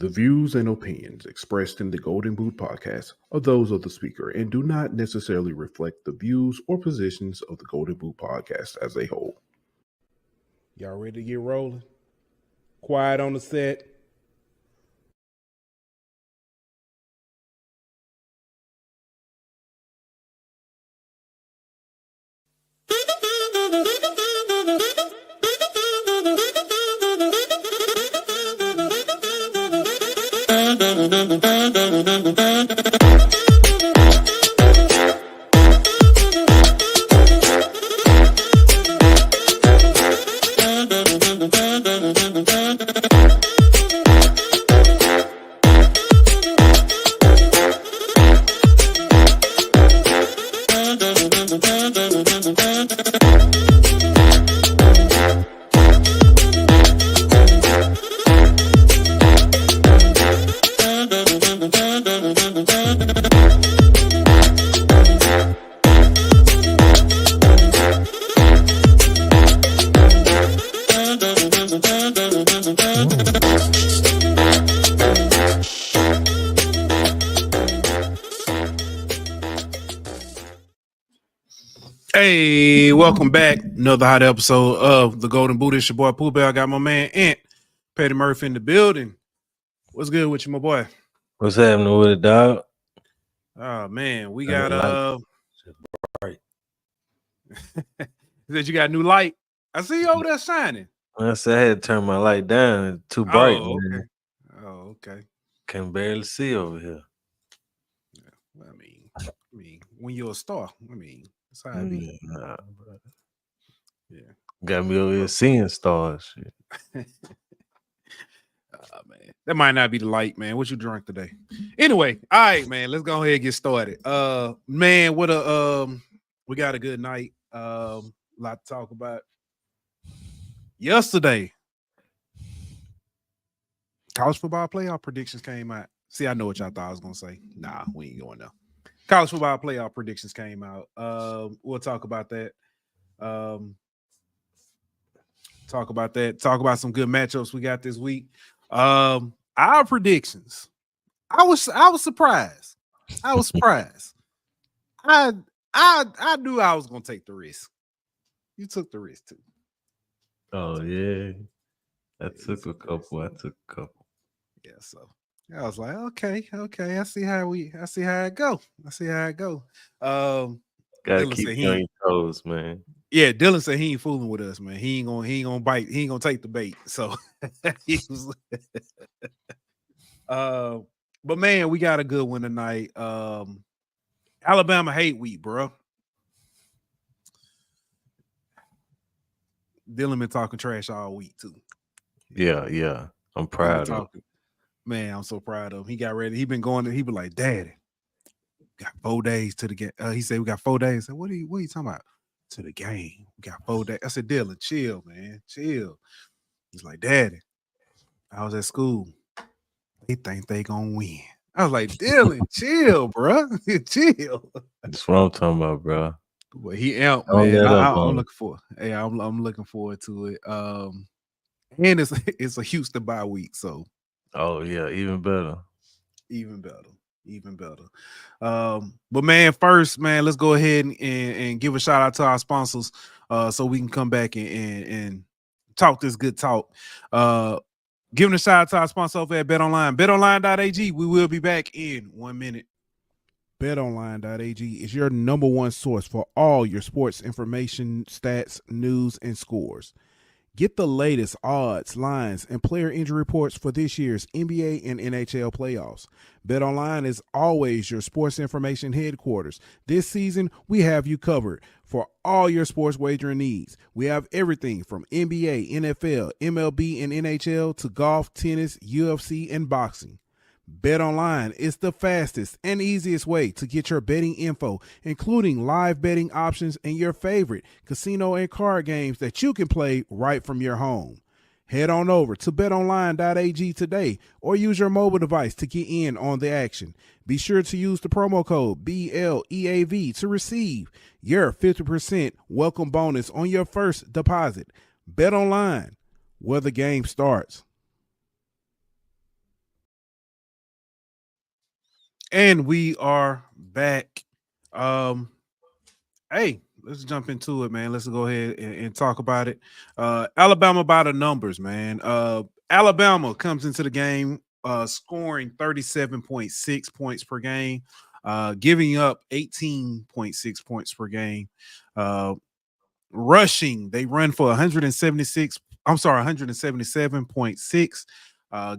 The views and opinions expressed in the Golden Boot podcast are those of the speaker and do not necessarily reflect the views or positions of the Golden Boot podcast as a whole. Y'all ready to get rolling? Quiet on the set. Hey, welcome back. Another hot episode of the Golden Boot. It's your boy Pooh Bell. I got my man Ant, Petty Murphy in the building. What's good with you, my boy? What's happening with it, dog? Oh man, we got Right. Said you got a new light. I see you over there shining. I said I had to turn my light down. It's too bright. Oh, okay. Man. Oh, okay. Can barely see over here. Yeah, well, I mean, when you're a star, that's how it be. Nah, bro. Yeah. Got me over here seeing stars. Shit. Man, that might not be the light, man. What you drunk today? Anyway, all right, man. Let's go ahead and get started. Man, what a we got a good night. A lot to talk about. Yesterday, college football playoff predictions came out. See, I know what y'all thought I was gonna say. Nah, we ain't going there. College football playoff predictions came out. We'll talk about that. Talk about some good matchups we got this week. Our predictions. I was surprised. I knew I was gonna take the risk. You took the risk too. Oh yeah. I took a couple. Yeah, so I was like, okay. I see how it go. Gotta Dylan keep said you on your toes, man. Yeah, Dylan said he ain't fooling with us, man. He ain't gonna bite. He ain't gonna take the bait. So he was. But man, we got a good one tonight. Alabama hate week, bro. Dylan been talking trash all week too. Yeah. I'm proud of him. Man, I'm so proud of him. He got ready. He been going. He been like, Daddy, got 4 days to the game. He said we got 4 days. I said, what are you talking about? To the game. We got 4 days. I said, Dylan, chill, man. Chill. He's like, Daddy, I was at school. They think they gonna win. I was like, Dylan, chill, bro. Chill. That's what I'm talking about, bro. Well, he out, man. I'm looking for. Hey, I'm looking forward to it. And it's a Houston bye week, so. Oh yeah, even better. But man, first, man, let's go ahead and give a shout out to our sponsors, so we can come back and talk this good talk. Giving a shout out to our sponsor over at BetOnline, betonline.ag. We will be back in 1 minute. BetOnline.ag is your number one source for all your sports information, stats, news, and scores. Get the latest odds, lines, and player injury reports for this year's NBA and NHL playoffs. BetOnline is always your sports information headquarters. This season, we have you covered for all your sports wagering needs. We have everything from NBA, NFL, MLB, and NHL to golf, tennis, UFC, and boxing. BetOnline is the fastest and easiest way to get your betting info, including live betting options and your favorite casino and card games that you can play right from your home. Head on over to betonline.ag today or use your mobile device to get in on the action. Be sure to use the promo code BLEAV to receive your 50% welcome bonus on your first deposit. BetOnline, where the game starts. And we are back. Hey, let's jump into it, man. Let's go ahead and talk about it. Alabama by the numbers, man. Alabama comes into the game scoring 37.6 points per game, giving up 18.6 points per game. Rushing, they run for 176. I'm sorry, 177.6,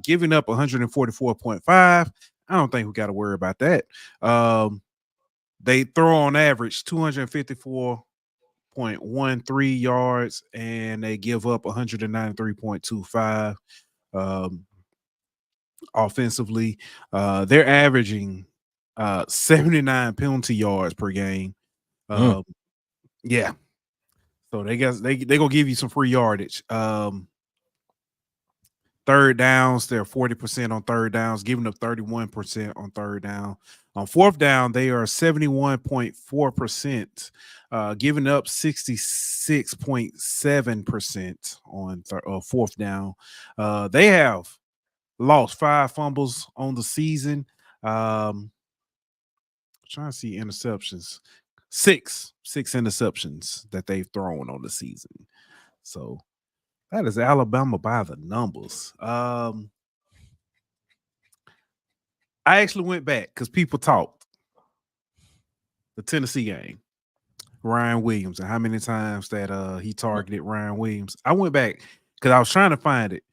giving up 144.5. I don't think we got to worry about that. They throw on average 254.13 yards, and they give up 193.25 offensively. They're averaging 79 penalty yards per game. Yeah. So they gonna give you some free yardage. Third downs, they're 40% on third downs, giving up 31% on third down. On fourth down, they are 71.4%, giving up 66.7% on fourth down. They have lost 5 fumbles on the season. Trying to see interceptions. Six interceptions that they've thrown on the season. So that is Alabama by the numbers. I actually went back because people talked the Tennessee game, Ryan Williams, and how many times that he targeted Ryan Williams. I went back because I was trying to find it.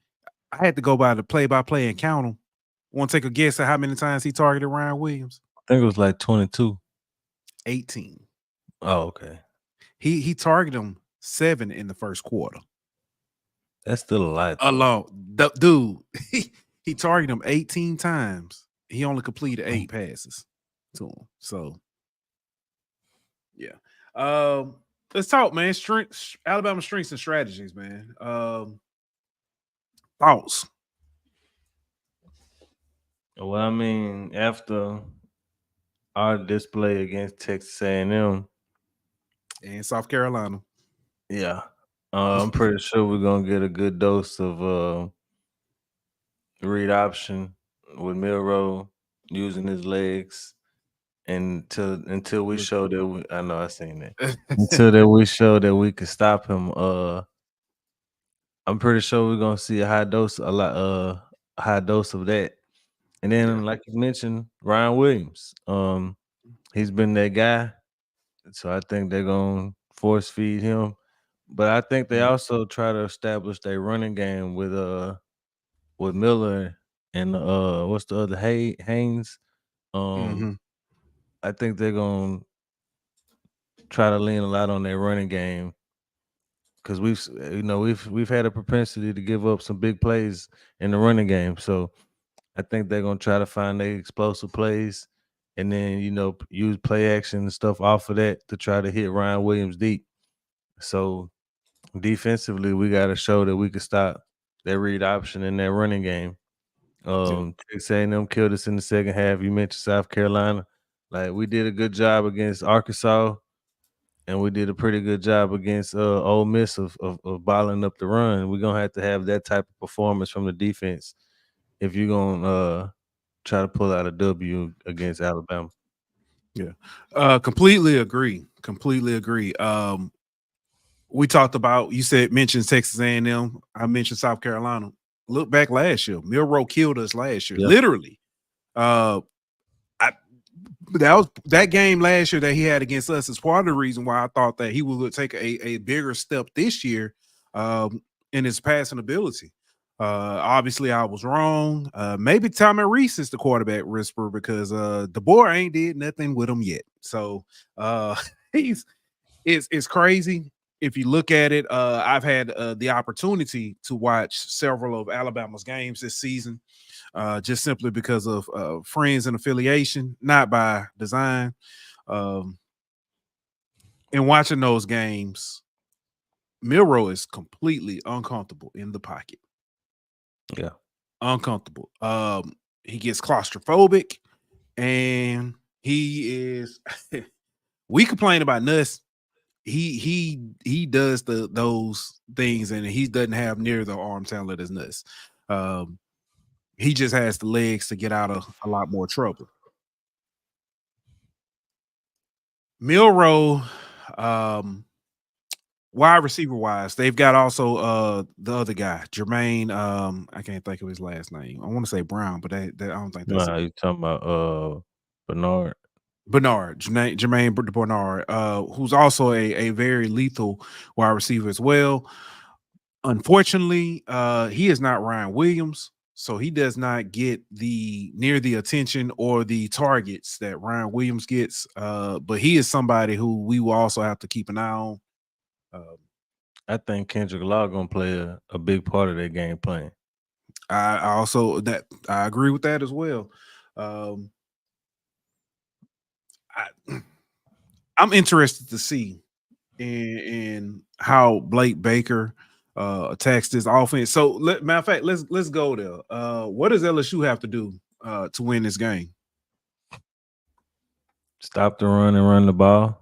I had to go by the play-by-play and count them. Want to take a guess at how many times he targeted Ryan Williams? I think it was like 22. 18. Oh, okay. He targeted him 7 in the first quarter. That's still a lot. Alone. Dude, he targeted him 18 times. He only completed 8 passes to him. So, yeah. Let's talk, man. Alabama strengths and strategies, man. Thoughts? Well, I mean, after our display against Texas A&M and South Carolina, yeah, I'm pretty sure we're gonna get a good dose of read option with Milrow using his legs, and until we show that I know I seen that until that we show that we can stop him. I'm pretty sure we're gonna see a high dose of that. And then, like you mentioned, Ryan Williams. He's been that guy, so I think they're gonna force feed him. But I think they also try to establish their running game with Miller and what's the other Haynes. I think they're gonna try to lean a lot on their running game because we've had a propensity to give up some big plays in the running game. So I think they're gonna try to find their explosive plays and then use play action and stuff off of that to try to hit Ryan Williams deep. So defensively, we got to show that we could stop that read option in that running game. Texas A&M killed us in the second half. You mentioned South Carolina. Like, we did a good job against Arkansas, and we did a pretty good job against Ole Miss of bottling up the run. We're going to have that type of performance from the defense if you're going to try to pull out a W against Alabama. Yeah. Completely agree. We talked about, you mentioned Texas A&M. I mentioned South Carolina. Look back last year. Milrow killed us last year. Yep. Literally. That game last year that he had against us is part of the reason why I thought that he would take a bigger step this year in his passing ability. Obviously, I was wrong. Maybe Tommy Reese is the quarterback whisperer because the boy ain't did nothing with him yet. So it's crazy. If you look at it, I've had the opportunity to watch several of Alabama's games this season, just simply because of friends and affiliation, not by design. And watching those games, Milrow is completely uncomfortable in the pocket. Yeah. Uncomfortable. He gets claustrophobic, and he is we complain about Nuss. He does those things, and he doesn't have near the arm talent as Nuss. He just has the legs to get out of a lot more trouble. Milroe, wide receiver wise, they've got also the other guy, Jermaine. I can't think of his last name. I want to say Brown, but I don't think that's Nah, it. you talking about Bernard. Bernard, Jermaine Bernard, who's also a very lethal wide receiver as well. Unfortunately, he is not Ryan Williams, so he does not get the attention or the targets that Ryan Williams gets. But he is somebody who we will also have to keep an eye on. I think Kendrick Law gonna play a big part of that game plan. I also I agree with that as well. I'm interested to see in how Blake Baker attacks this offense. So, matter of fact, let's go there. What does LSU have to do to win this game? Stop the run and run the ball.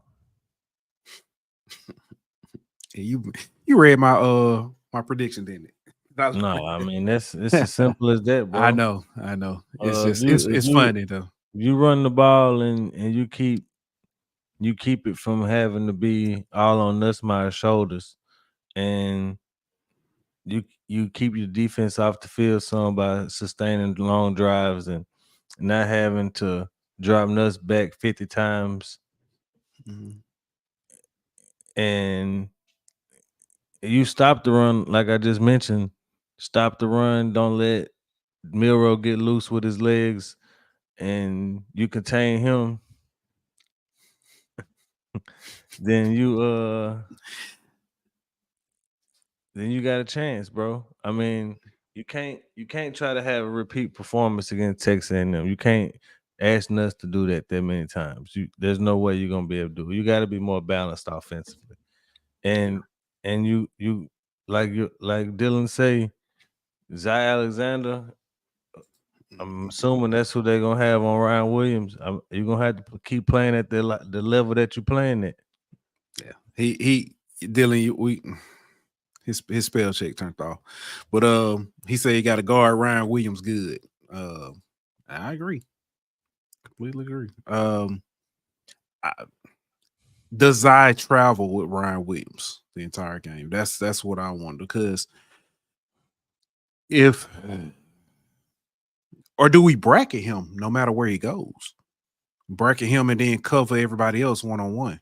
You read my prediction, didn't it? No, I mean it's as simple as that, bro. I know. It's just it's funny though. You run the ball and you keep it from having to be all on Nussmeier's shoulders, and you keep your defense off the field some by sustaining long drives and not having to drop Nuss back 50 times. Mm-hmm. And you stop the run, like I just mentioned. Stop the run. Don't let Milroe get loose with his legs, and you contain him. Then you got a chance, bro. I mean, you can't try to have a repeat performance against Texas A&M. You can't ask us to do that many times. There's no way you're gonna be able to do it. You got to be more balanced offensively, and you like Dylan say, Zay Alexander. I'm assuming that's who they're gonna have on Ryan Williams. You're gonna have to keep playing at the level that you're playing at. Yeah, he Dylan. His spell check turned off, but he said he got to guard Ryan Williams good. I agree, completely agree. Does Zay travel with Ryan Williams the entire game? That's what I wonder, because or do we bracket him no matter where he goes? Bracket him and then cover everybody else one-on-one.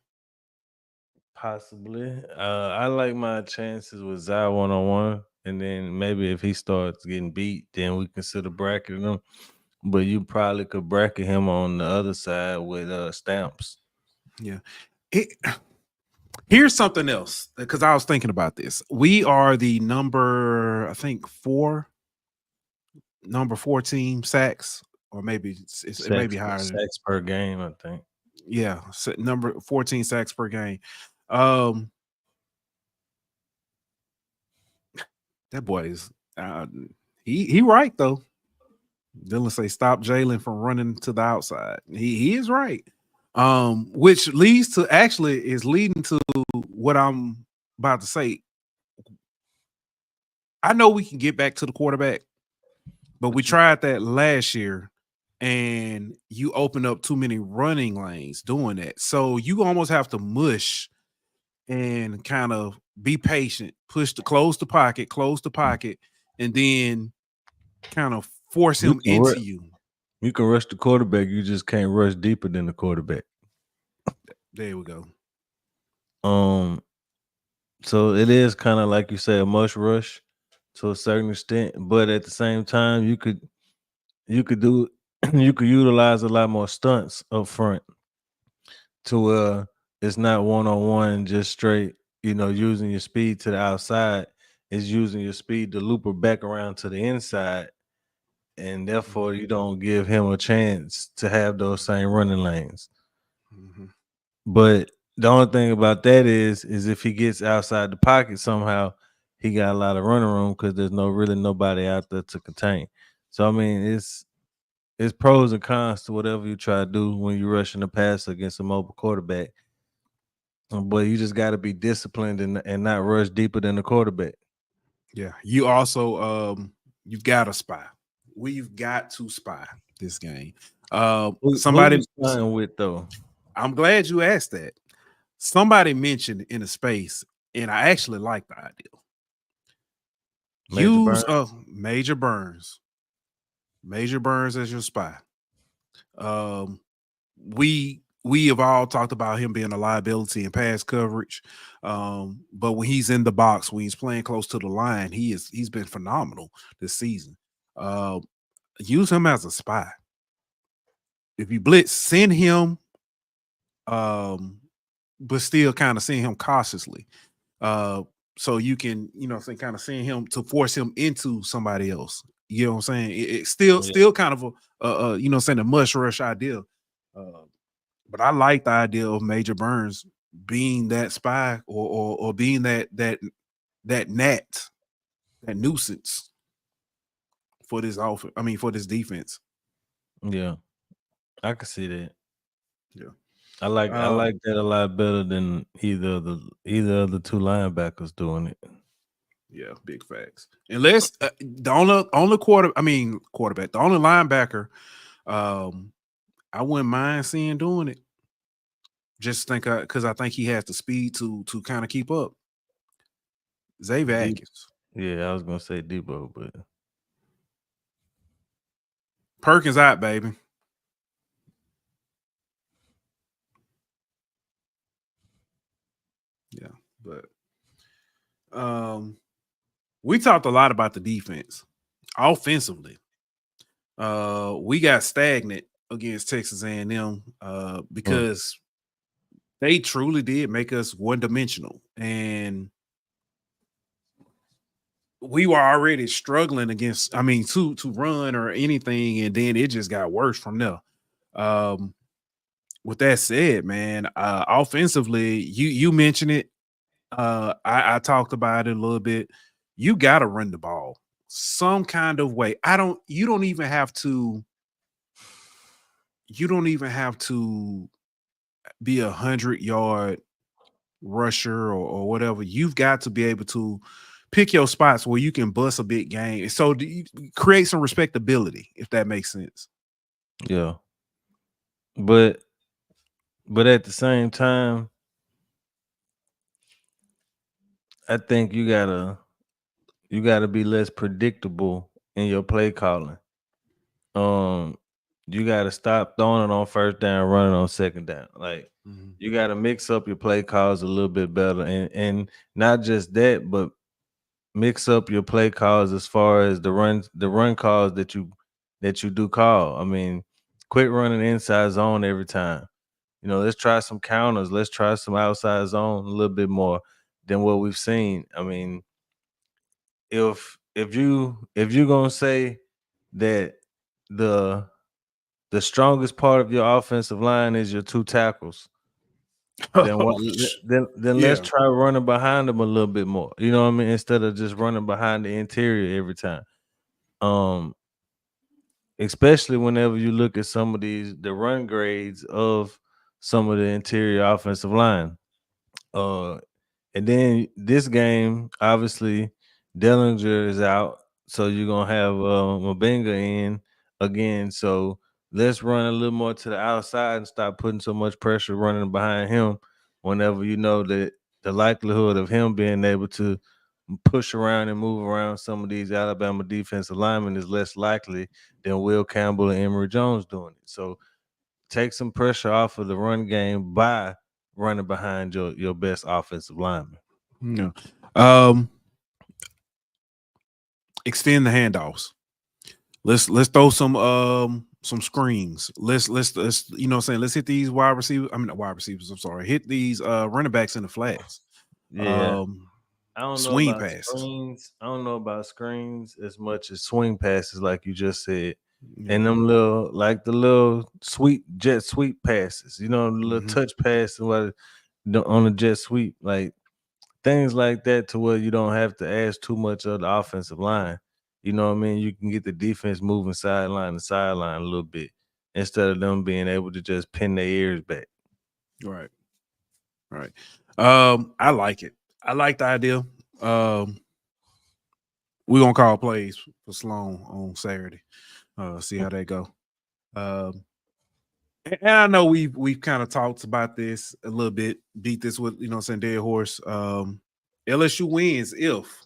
Possibly. I like my chances with Zay one-on-one, and then maybe if he starts getting beat, then we consider bracketing him. But you probably could bracket him on the other side with Stamps. Yeah. Here's something else, because I was thinking about this. We are the number 4 team sacks, or maybe it may be higher. Sacks per game, I think. Yeah, number 14 sacks per game. That boy is he right though. Dylan say stop Jalen from running to the outside. He is right. Which leads to what I'm about to say. I know we can get back to the quarterback, but we tried that last year, and you open up too many running lanes doing that. So you almost have to mush and kind of be patient, close the pocket, and then kind of force him into you. You can rush the quarterback, you just can't rush deeper than the quarterback. There we go. So it is kind of like you say, a mush rush to a certain extent, but at the same time, you could utilize a lot more stunts up front to it's not one-on-one, just straight, using your speed to the outside. It's using your speed to loop her back around to the inside, and therefore you don't give him a chance to have those same running lanes. Mm-hmm. But the only thing about that is if he gets outside the pocket somehow, he got a lot of running room because there's really nobody out there to contain. So I mean, it's pros and cons to whatever you try to do when you're rushing the pass against a mobile quarterback. But you just got to be disciplined and not rush deeper than the quarterback. Yeah, you also you've got to spy. We've got to spy this game. Somebody spying with though. I'm glad you asked that. Somebody mentioned in a space, and I actually like the idea. Use Major Burns. Major Burns as your spy. We have all talked about him being a liability in pass coverage. But when he's in the box, when he's playing close to the line, he's been phenomenal this season. Use him as a spy. If you blitz, send him, but still kind of send him cautiously. So you can, kind of send him to force him into somebody else. You know what I'm saying? It's still kind of a mush rush idea. But I like the idea of Major Burns being that spy or being that gnat, that nuisance for this offense. I mean, for this defense. Yeah, I can see that. Yeah, I like that a lot better than either of the two linebackers doing it. Yeah, big facts. Unless the only quarterback, the only linebacker, I wouldn't mind seeing doing it. Just think because I think he has the speed to kind of keep up. Xavier Atkins. Yeah, I was gonna say Debo, but Perkins out, baby. Yeah, but we talked a lot about the defense. Offensively, we got stagnant against Texas A&M because they truly did make us one-dimensional, and we were already struggling against, to run or anything, and then it just got worse from there. With that said, man, offensively, you mentioned it. I talked about it a little bit. You got to run the ball some kind of way. You don't even have to be 100-yard rusher or whatever. You've got to be able to pick your spots where you can bust a big game. So you create some respectability, if that makes sense. yeah. But at the same time, I think you gotta be less predictable in your play calling. You gotta stop throwing it on first down, running on second down. Like you gotta mix up your play calls a little bit better, and not just that, but mix up your play calls as far as the run calls that you do call. I mean, quit running inside zone every time. Let's try some counters. Let's try some outside zone a little bit more than what we've seen. I mean, if you're gonna say that the strongest part of your offensive line is your two tackles, then let's try running behind them a little bit more. You know what I mean? Instead of just running behind the interior every time. Especially whenever you look at some of the run grades of some of the interior offensive line. And then this game, obviously, Dellinger is out, so you're gonna have Mabenga in again. So let's run a little more to the outside and stop putting so much pressure running behind him. Whenever you know that the likelihood of him being able to push around and move around some of these Alabama defensive linemen is less likely than Will Campbell and Emory Jones doing it. So take some pressure off of the run game by running behind your best offensive lineman. Yeah. Extend the handoffs. Let's throw some screens. Let's let's hit these wide receivers. Not wide receivers. I'm sorry. Hit these running backs in the flats. Yeah. I don't know swing about passes. screens. I don't know about screens as much as swing passes, like you just said. Yeah. And them little sweet jet sweep passes, the little touch pass on the jet sweep, like things like that, to where you don't have to ask too much of the offensive line. You know what I mean? You can get the defense moving sideline to sideline a little bit instead of them being able to just pin their ears back. Right. I like it. I like the idea. We're gonna call plays for Sloan on Saturday. See how they go. And I know we've kind of talked about this a little bit, beat this with dead horse. LSU wins if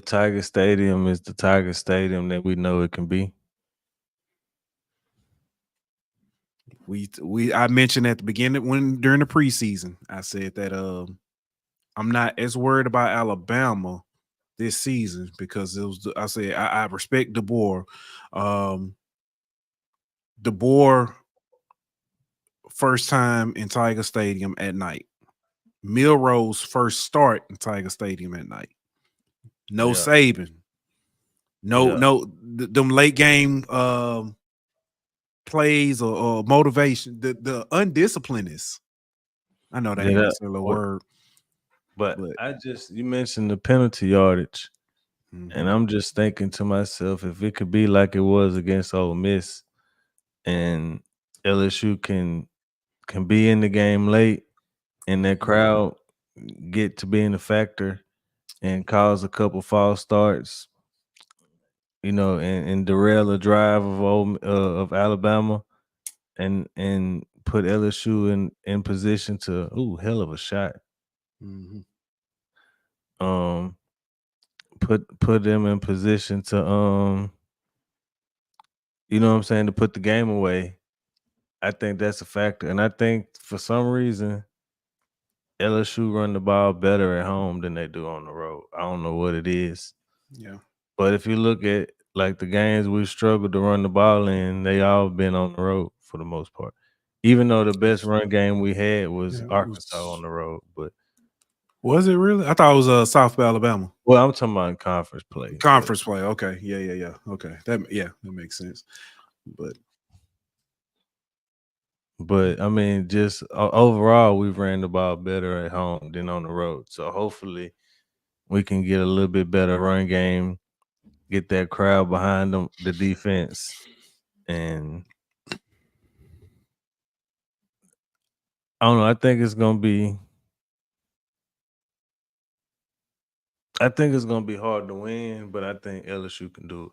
Tiger Stadium is the Tiger Stadium that we know it can be. I mentioned at the beginning during the preseason, I said that I'm not as worried about Alabama this season because I said I respect DeBoer. DeBoer first time in Tiger Stadium at night. Milrose first start in Tiger Stadium at night. No Saban. No, them late game plays or motivation. The undisciplinedness. I know that ain't necessarily a word. But you mentioned the penalty yardage. Mm-hmm. And I'm just thinking to myself, if it could be like it was against Ole Miss and LSU can be in the game late and that crowd get to being a factor and cause a couple false starts, and derail a drive of Alabama and put LSU in position to hell of a shot. Mm-hmm. Put them in position to to put the game away. I think that's a factor. And I think for some reason LSU run the ball better at home than they do on the road. I don't know what it is. Yeah. But if you look at like the games we struggled to run the ball in, they all been on the road for the most part. Even though the best run game we had was Arkansas on the road. But was it really? I thought it was South Alabama. Well, I'm talking about conference play. Conference play. Okay. Yeah. Okay. That makes sense. But I mean, just overall, we've ran the ball better at home than on the road. So hopefully we can get a little bit better run game, get that crowd behind them, the defense, and I don't know. I think it's gonna be hard to win, but I think LSU can do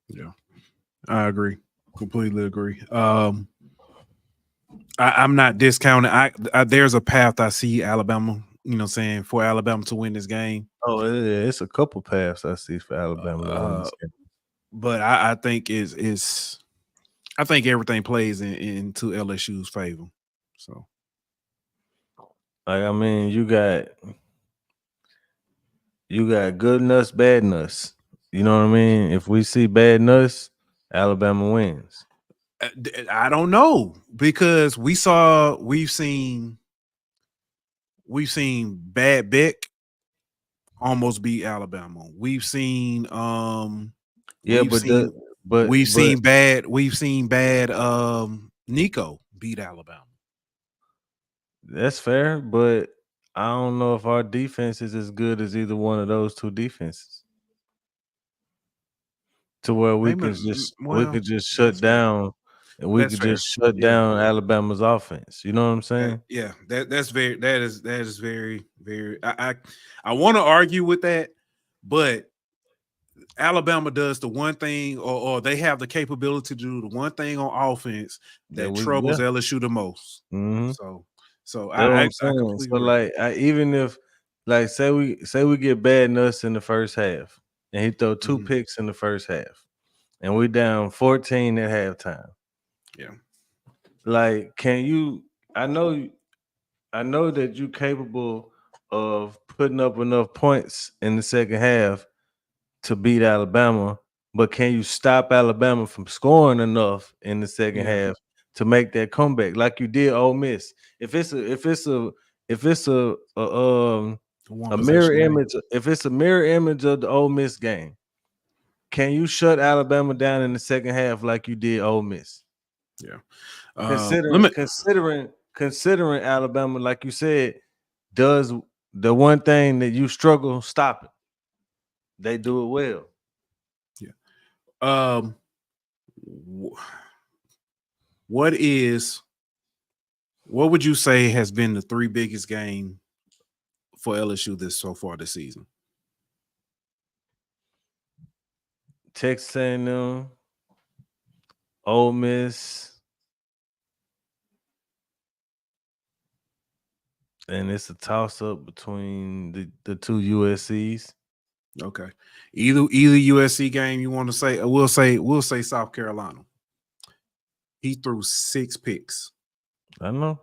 it. Yeah, I agree. Completely agree. I'm not discounting. There's a path I see Alabama. For Alabama to win this game. Oh, it's a couple paths I see for Alabama to win this game. But I think I think everything plays into LSU's favor. So, I mean, you got good nuts, bad nuts. You know what I mean? If we see bad nuts, Alabama wins. I don't know because we've seen Bad Beck almost beat Alabama. We've seen we've seen bad Nico beat Alabama. That's fair, but I don't know if our defense is as good as either one of those two defenses. To where we could just shut down and we could just shut down Alabama's offense. You know what I'm saying? That is very, very I want to argue with that, but Alabama does the one thing, or they have the capability to do the one thing on offense that troubles LSU the most. Mm-hmm. So I completely agree. Even if say we get bad nuts in the first half and he throw two picks in the first half and we down 14 at halftime. Yeah. Like, can you I know that you're capable of putting up enough points in the second half to beat Alabama, but can you stop Alabama from scoring enough in the second half to make that comeback like you did Ole Miss? If it's a mirror image, if it's a mirror image of the Ole Miss game, can you shut Alabama down in the second half like you did Ole Miss? Yeah. Considering Alabama, like you said, does the one thing that you struggle stopping. They do it well. Yeah. What would you say has been the three biggest game for LSU so far this season? Texas A&M, Ole Miss, and it's a toss up between the two USCs. Okay. Either USC game you want to say, we'll say South Carolina. He threw 6 picks I know.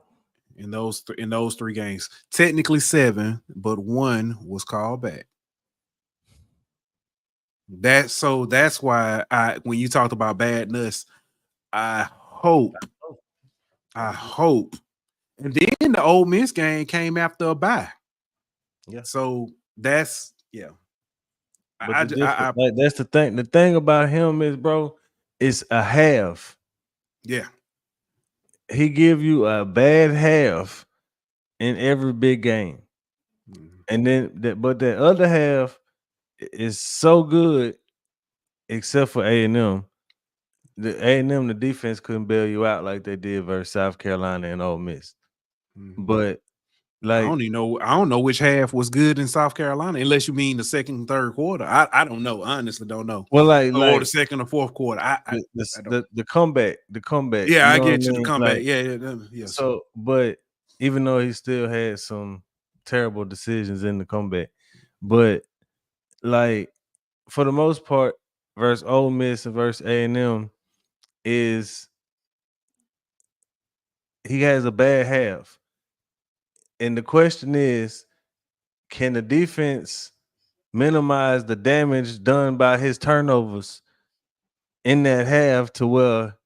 in those 3 games. Technically 7, but 1 was called back. That's why when you talked about bad nuts, I hope. And then the Ole Miss game came after a bye. Yeah. So that's But that's the thing. The thing about him is, bro, it's a half. Yeah. He give you a bad half in every big game. And then but the other half is so good, except for A&M. The A&M, the defense couldn't bail you out like they did versus South Carolina and Ole Miss. But I don't know which half was good in South Carolina, unless you mean the second and third quarter. I don't know. I honestly don't know. Well, or the second or fourth quarter. The comeback. Yeah, I get you. The comeback. Yeah. So, but even though he still had some terrible decisions in the comeback, but like for the most part, versus Ole Miss and versus A&M is he has a bad half. And the question is, can the defense minimize the damage done by his turnovers in that half to where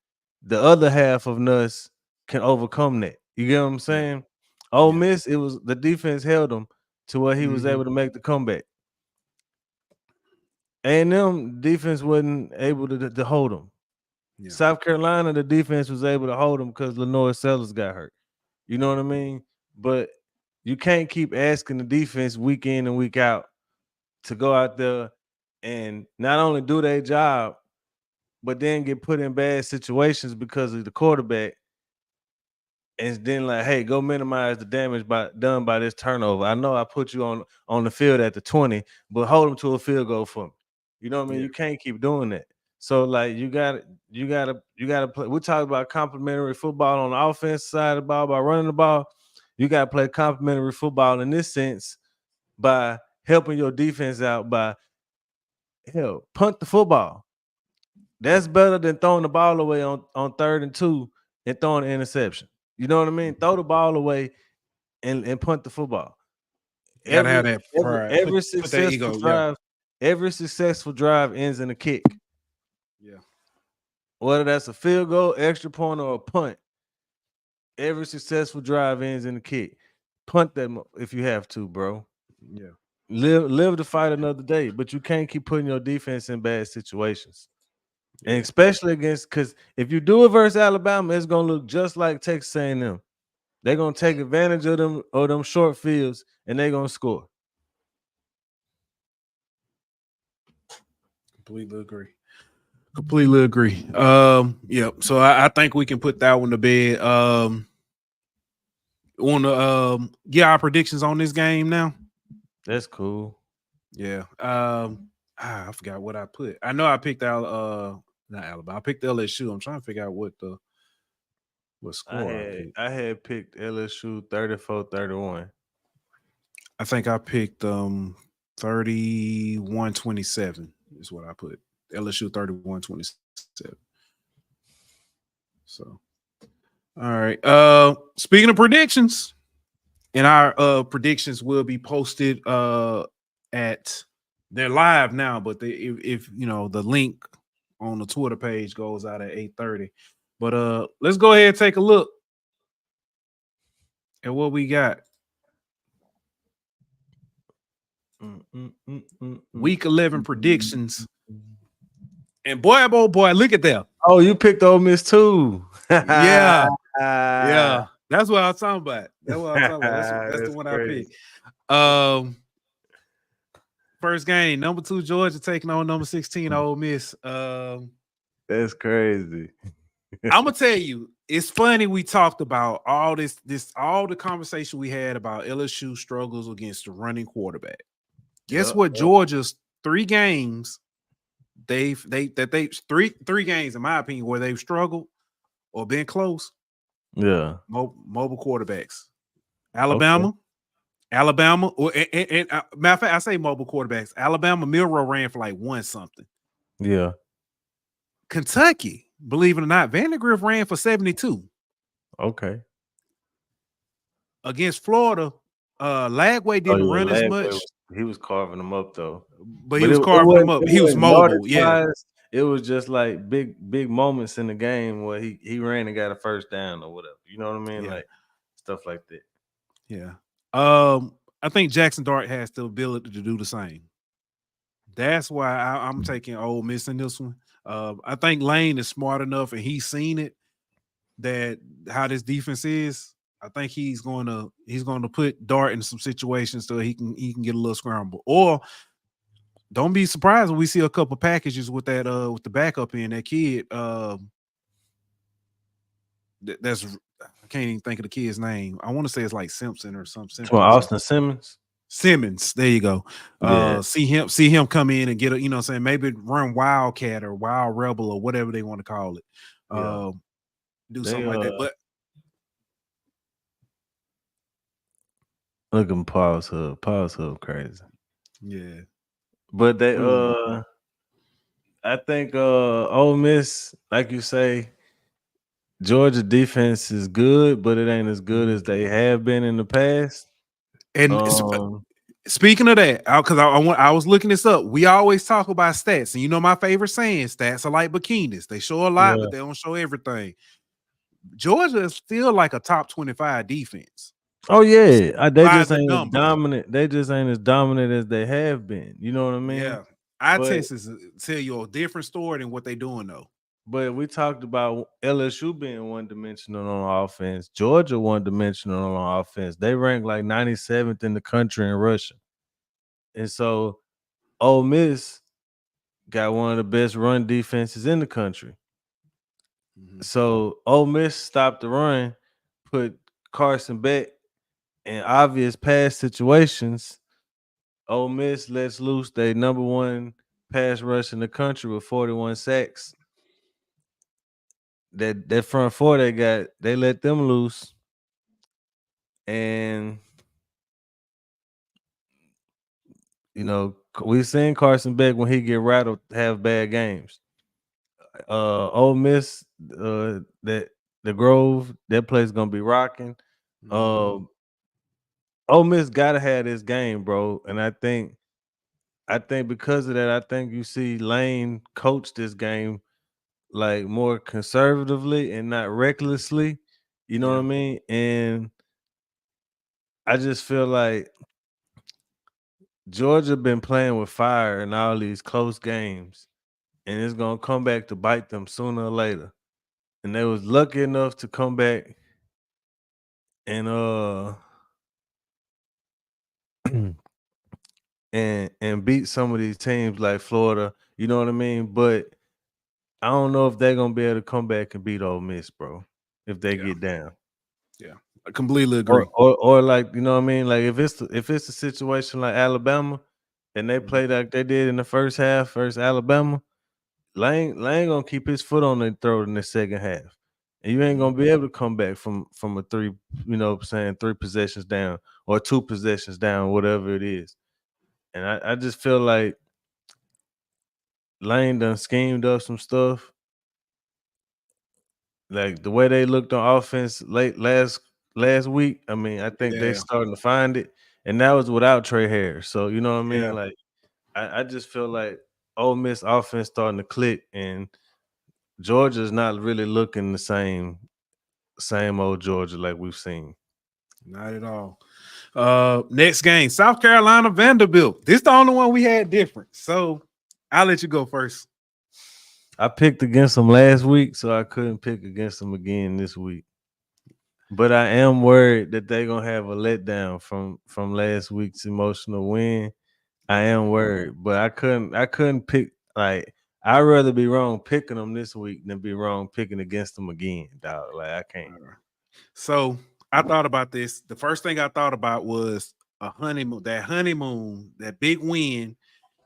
the other half of Nuss can overcome that? You get what I'm saying? Ole Miss, it was the defense held him to where he was able to make the comeback. A&M defense wasn't able to hold him. Yeah. South Carolina, the defense was able to hold him because Lenore Sellers got hurt. You know what I mean? But you can't keep asking the defense week in and week out to go out there and not only do their job, but then get put in bad situations because of the quarterback. And then like, hey, go minimize the damage done by this turnover. I know I put you on the field at the 20, but hold them to a field goal for me. You know what I mean? Yeah. You can't keep doing that. So like you gotta play. We talk about complementary football on the offense side of the ball by running the ball. You gotta play complementary football in this sense by helping your defense out by punt the football. That's better than throwing the ball away on 3rd and 2 and throwing an interception. You know what I mean? Throw the ball away and punt the football. Every successful drive, every successful drive ends in a kick. Yeah. Whether that's a field goal, extra point, or a punt, every successful drive ends in a kick. Punt them if you have to, bro. Yeah. Live to fight another day, but you can't keep putting your defense in bad situations. Yeah. And especially against, because if you do it versus Alabama, it's gonna look just like Texas A&M. They're gonna take advantage of them short fields and they're gonna score. Completely agree. Yeah. So I think we can put that one to bed. Want to get our predictions on this game now? That's cool. Yeah. I forgot what I put. I know I picked out not Alabama. I picked LSU. I'm trying to figure out what score I had picked LSU 34-31. I think I picked 31-27 is what I put. LSU 31-27. So all right. Speaking of predictions, and our predictions will be posted they're live now, but if you know the link on the Twitter page goes out at 8:30. But let's go ahead and take a look at what we got. Week 11 predictions. And boy, look at that. Oh, you picked Ole Miss too. Yeah. That's what I was talking about. That's what I was talking about. That's the one crazy. I picked. First game, number 2 Georgia taking on number 16 Ole Miss. That's crazy. I'm gonna tell you, it's funny. We talked about all this all the conversation we had about LSU struggles against the running quarterback. Guess what? Georgia's 3 games they three games in my opinion where they've struggled or been close. Yeah. Mobile quarterbacks. Okay. Alabama, or matter of fact, I say mobile quarterbacks. Alabama, Milrow ran for like one something. Yeah. Kentucky, believe it or not, Vandegrift ran for 72. Okay. Against Florida, Lagway Oh didn't yeah, run as Lagway much, he was carving them up though. but he But was it carving them wasn't up. He was yardage mobile, yeah. wise. It was just like big moments in the game where he ran and got a first down or whatever. You know what I mean? Yeah. Like stuff like that. Yeah. I think Jackson Dart has the ability to do the same. That's why I'm taking Ole Miss in this one. I think Lane is smart enough and he's seen it that how this defense is. I think he's going to put Dart in some situations so he can get a little scramble. Or don't be surprised when we see a couple packages with that with the backup in that kid. That's I can't even think of the kid's name. I want to say it's like Simpson or something. To Austin Simmons. Simmons, there you go. Yeah. See him come in and get a, what I'm saying, maybe run Wildcat or Wild Rebel or whatever they want to call it. Yeah. Do something like that. But look at him pause hub crazy. Yeah. But they I think Ole Miss, like you say, Georgia defense is good, but it ain't as good as they have been in the past. And speaking of that, because I was looking this up. We always talk about stats, and you know my favorite saying: stats are like bikinis. They show a lot, but they don't show everything. Georgia is still like a top 25 defense. Oh yeah, they just ain't as numbers. dominant. They just ain't as dominant as they have been. You know what I mean? Yeah, our Texas tell you a different story than what they doing though. But we talked about LSU being one-dimensional on offense. Georgia one-dimensional on offense. They rank like 97th in the country in rushing. And so Ole Miss got one of the best run defenses in the country. So Ole Miss stopped the run, put Carson Beck in obvious pass situations. Ole Miss lets loose their number one pass rush in the country with 41 sacks. That front four they let them loose. And you know, we've seen Carson Beck when he get rattled have bad games. Ole Miss, that the Grove, that place gonna be rocking. Ole Miss gotta have this game, bro. And I think because of that, I think you see Lane coach this game like more conservatively and not recklessly. You know what I mean? And I just feel like Georgia been playing with fire in all these close games, and it's gonna come back to bite them sooner or later. And they was lucky enough to come back and and beat some of these teams like Florida. You know what I mean? But I don't know if they're gonna be able to come back and beat Ole Miss, bro. If they get down. Yeah, I completely agree. Or like, you know what I mean? Like if it's a situation like Alabama and they play like they did in the first half versus Alabama, Lane gonna keep his foot on their throat in the second half. And you ain't gonna be able to come back from a three, you know what I'm saying, 3 possessions down or 2 possessions down, whatever it is. And I just feel like Lane done schemed up some stuff. Like the way they looked on offense late last week, I mean, I think they starting to find it. And that was without Trey Harris. So you know what I mean? Like I just feel like Ole Miss offense starting to click, and Georgia's not really looking the same old Georgia like we've seen. Not at all. Next game, South Carolina Vanderbilt. This is the only one we had different. So I'll let you go first. I picked against them last week, so I couldn't pick against them again this week. But I am worried that they're gonna have a letdown from last week's emotional win. I am worried, but I couldn't pick. Like, I'd rather be wrong picking them this week than be wrong picking against them again, dog. Like, I can't. So I thought about this. The first thing I thought about was a honeymoon, that big win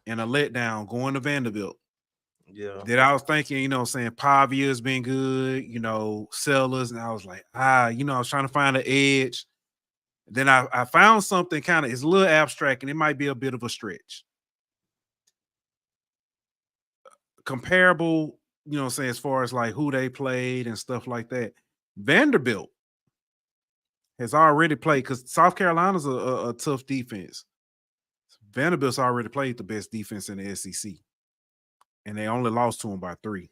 and a letdown going to Vanderbilt. Yeah. That I was thinking, saying Pavia's been good, Sellers, and I was like, I was trying to find an edge. Then I found something kind of, it's a little abstract, and it might be a bit of a stretch. Comparable, saying as far as like who they played and stuff like that. Vanderbilt has already played, because South Carolina's a tough defense. Vanderbilt's already played the best defense in the SEC, and they only lost to them by 3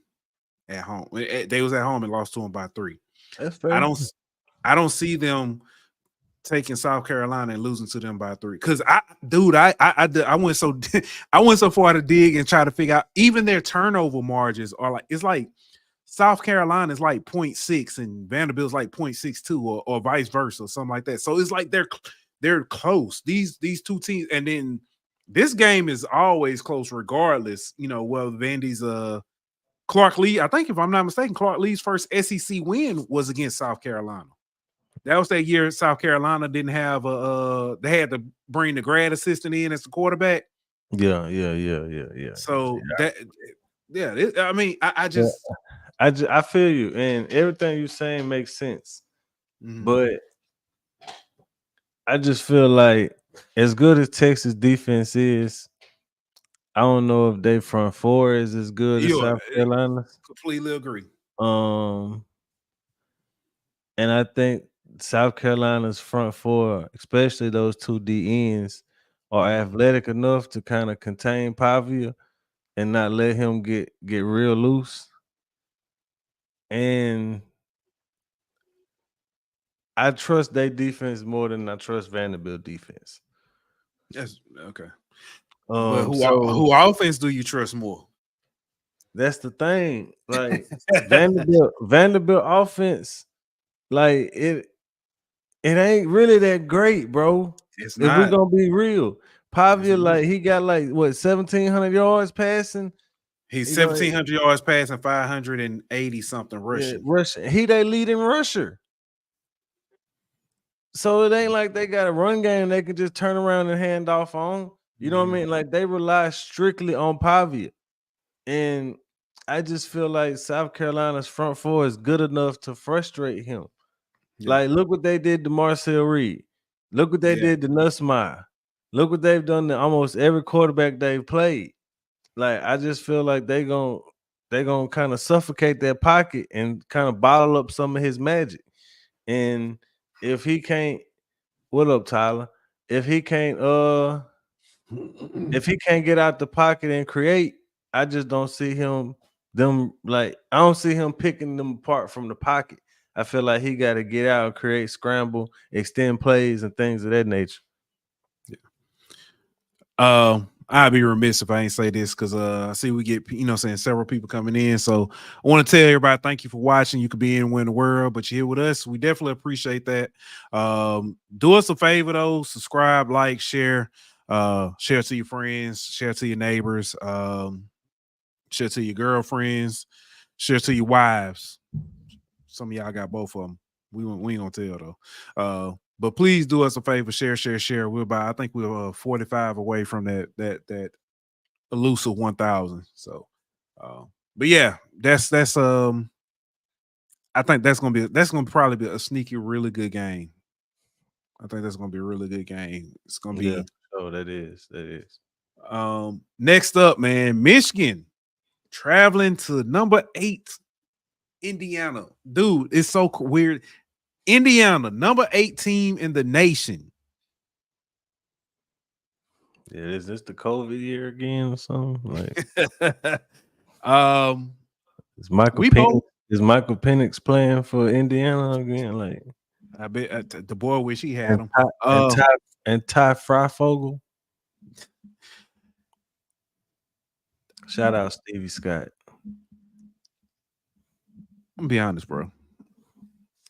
at home. They was at home and lost to them by 3. That's fair. I don't see them taking South Carolina and losing to them by 3. Because I went so I went so far to dig and try to figure out even their turnover margins are like, it's like South Carolina is like 0.6 and Vanderbilt's like 0.62 or vice versa, or something like that. So it's like they're close. These two teams, and then this game is always close regardless. Well, Vandy's Clark Lee, I think if I'm not mistaken, Clark Lee's first SEC win was against South Carolina. That was that year South Carolina didn't have they had to bring the grad assistant in as the quarterback. Yeah. So I feel you, and everything you're saying makes sense. Mm-hmm. But I just feel like as good as Texas defense is, I don't know if they front four is as good as South Carolina. Completely agree. And I think South Carolina's front four, especially those 2 D ends, are athletic enough to kind of contain Pavia and not let him get real loose. And I trust their defense more than I trust Vanderbilt defense. Yes, okay. But who offense do you trust more? That's the thing. Like Vanderbilt offense, like it ain't really that great, bro. It's if not. we're gonna be real. Pavia, like he got like what 1,700 yards passing. He's 1,700 yards passing, 580 something rushing. Yeah, rushing. He their leading rusher. So it ain't like they got a run game they can just turn around and hand off on. You know what I mean? Like they rely strictly on Pavia. And I just feel like South Carolina's front four is good enough to frustrate him. Yeah. Like, look what they did to Marcel Reed. Look what they did to Nussmeier. Look what they've done to almost every quarterback they've played. Like, I just feel like they're gonna kind of suffocate that pocket and kind of bottle up some of his magic. And if he can't, what up, Tyler? If he can't get out the pocket and create, I just don't see I don't see him picking them apart from the pocket. I feel like he got to get out, create, scramble, extend plays, and things of that nature. Yeah. I'd be remiss if I ain't say this because I see we get saying several people coming in. So I want to tell everybody thank you for watching. You could be anywhere in the world, but you're here with us. We definitely appreciate that. Do us a favor though, subscribe, like, share, share to your friends, share to your neighbors, share to your girlfriends, share to your wives. Some of y'all got both of them. We ain't gonna tell though. But please do us a favor, share. I think we're 45 away from that elusive 1,000. So, but yeah, that's I think that's gonna probably be a sneaky, really good game. I think that's gonna be a really good game. It's gonna be. Oh, that is. Next up, man, Michigan traveling to number 8, Indiana. Dude, it's so weird. Indiana, number 8 team in the nation. Yeah, is this the COVID year again or something? Like, is Michael Penix playing for Indiana again? Like, I bet the boy wish he had him. And Ty Freifogel. Shout out Stevie Scott. I'm gonna be honest, bro.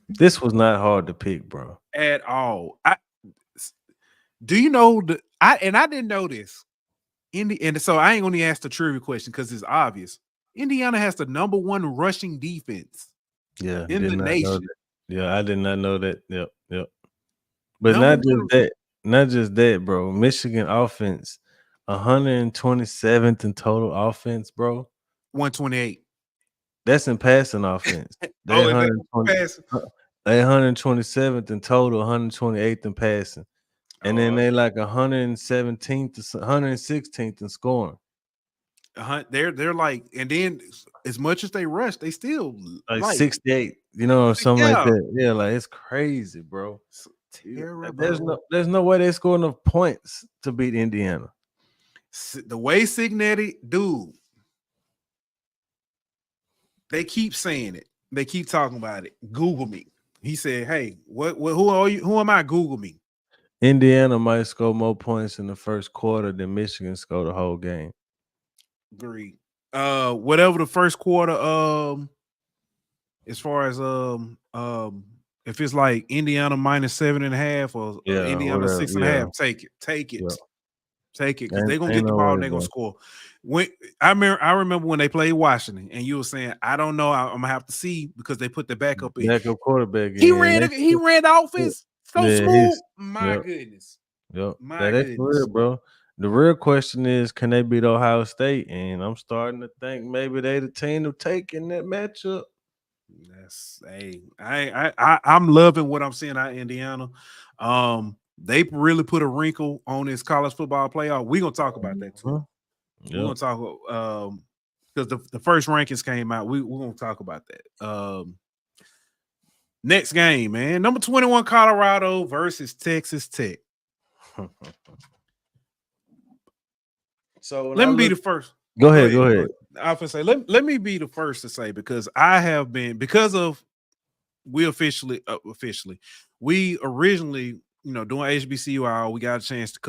This was not hard to pick, bro. At all. Do you know I didn't know this. And so I ain't gonna ask the trivia question because it's obvious. Indiana has the number 1 rushing defense. Yeah, in the nation. Yeah, I did not know that. Yep. But not just that, bro. Michigan offense, 127th in total offense, bro. 128. That's in passing offense. They Oh, is that 120. passing? They 127th in total, 128th in passing, and then Oh, they like 117th to 116th in scoring. they're like, and then as much as they rush, they still Like like 68, or something like yeah, that. Yeah, like it's crazy, bro. terrible. There's no way they score enough points to beat Indiana. The way Signetti, dude, they keep saying it. They keep talking about it. Google me. He said, "Hey, what? Who are you? Who am I? Google me." Indiana might score more points in the first quarter than Michigan scored the whole game. Agreed. Whatever the first quarter, as far as if it's like Indiana -7.5 or Yeah, Indiana whatever. 6.5, take it, take it, Yeah. take it, because they're gonna Ain't get the no ball way, and they're gonna bro. score. When I remember when they played Washington, and you were saying, I don't know, I'm gonna have to see because they put the backup in. Backup quarterback He in. ran the offense so Yeah, smooth. My yep, goodness, yep. my That is for real, goodness. bro. The real question is, can they beat Ohio State? And I'm starting to think maybe they the team to take in that matchup. That's I'm loving what I'm seeing out of Indiana. They really put a wrinkle on this college football playoff. We're gonna talk about that too. We're Yep. gonna talk because the first rankings came out. We're gonna talk about that. Next game, man. Number 21, Colorado versus Texas Tech. So Let me be the first. Go ahead. Go ahead. I was gonna say, let me be the first to say, because I have been, because of we originally, doing HBCU, we got a chance to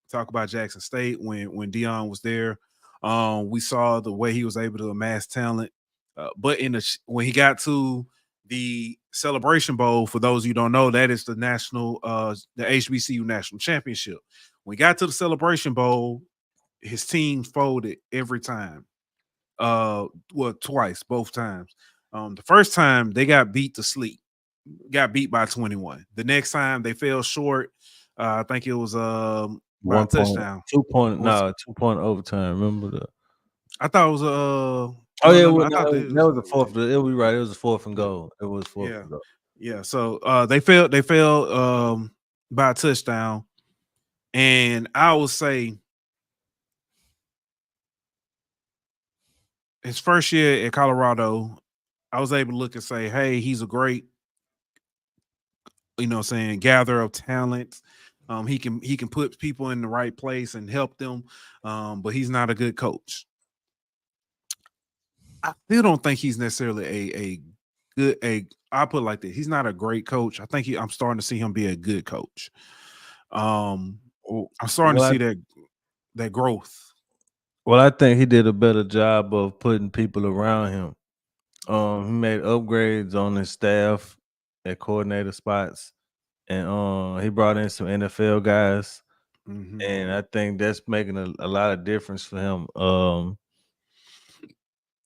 talk about Jackson State when Dion was there. We saw the way he was able to amass talent, but when he got to the Celebration Bowl, for those of you who don't know, that is the HBCU national championship. When he got to the Celebration Bowl, his team folded every time. Twice, both times. The first time they got beat to sleep, got beat by 21. The next time they fell short. I think it was by a touchdown. 2-point overtime. Remember that? I thought it was No, I thought that was the fourth. It'll be right. It was a fourth and goal. It was fourth and goal. Yeah. So they fell by a touchdown. And I will say his first year at Colorado, I was able to look and say, hey, he's a great, gather of talent. He can put people in the right place and help them, but he's not a good coach. I still don't think he's necessarily I put it like this. He's not a great coach. I think I'm starting to see him be a good coach. I'm starting to see that growth. Well, I think he did a better job of putting people around him. He made upgrades on his staff at coordinator spots, and he brought in some NFL guys, and I think that's making a lot of difference for him.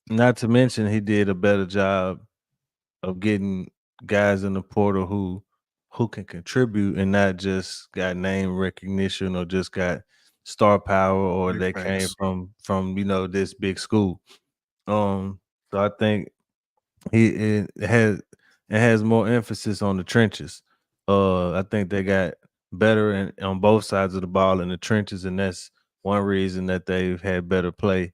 Not to mention, he did a better job of getting guys in the portal who can contribute and not just got name recognition or just got star power or they came from this big school. So I think it has more emphasis on the trenches. I think they got better on both sides of the ball in the trenches, and that's one reason that they've had better play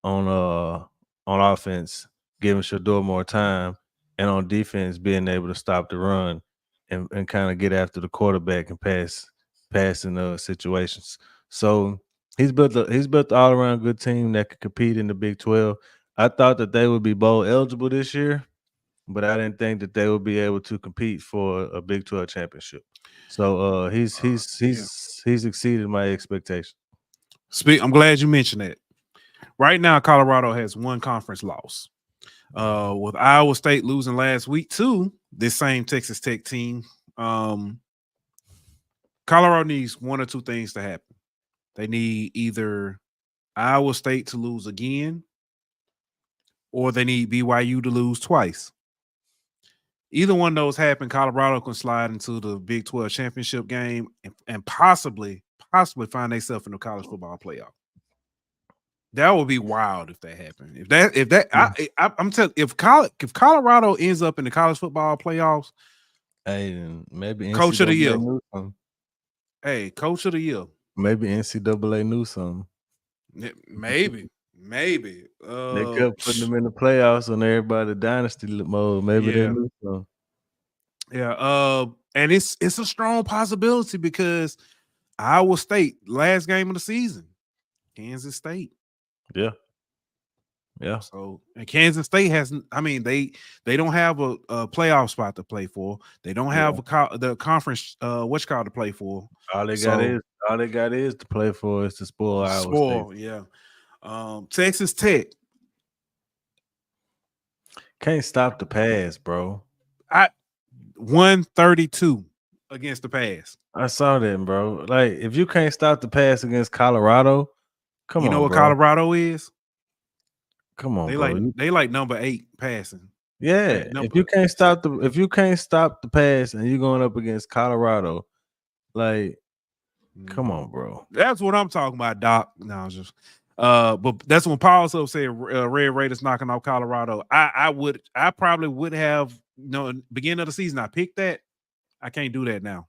on offense, giving Shador more time, and on defense being able to stop the run and kind of get after the quarterback and passing situations. So he's built the all around good team that could compete in the Big 12. I thought that they would be bowl eligible this year, but I didn't think that they would be able to compete for a Big 12 championship. So he's exceeded my expectation. I'm glad you mentioned that. Right now, Colorado has one conference loss. With Iowa State losing last week to this same Texas Tech team, Colorado needs one or two things to happen. They need either Iowa State to lose again, or they need BYU to lose twice. Either one of those happen, Colorado can slide into the Big 12 championship game and possibly find themselves in the college football playoff. That would be wild if that happened. I'm telling if Colorado ends up in the college football playoffs, Hey, and maybe coach of the year. NCAA knew something. Hey, coach of the year. Maybe NCAA knew something. Maybe. They kept putting them in the playoffs on everybody dynasty mode. Maybe they knew something. Yeah. And it's a strong possibility because Iowa State, last game of the season, Kansas State. Yeah. So, and Kansas State hasn't. I mean, they don't have a playoff spot to play for. They don't have the conference to play for. All they got is to play for is to spoil Iowa State. Yeah. Texas Tech can't stop the pass, bro. 132 against the pass. I saw that, bro. Like, if you can't stop the pass against Colorado, come on, you know what bro. Colorado is? Come on, they like number 8 passing. Yeah, if you can't stop the pass and you're going up against Colorado, like, come on, bro. That's what I'm talking about, Doc. No, it's just but that's when Paul also said Red Raiders knocking off Colorado. I probably would have beginning of the season. I picked that. I can't do that now.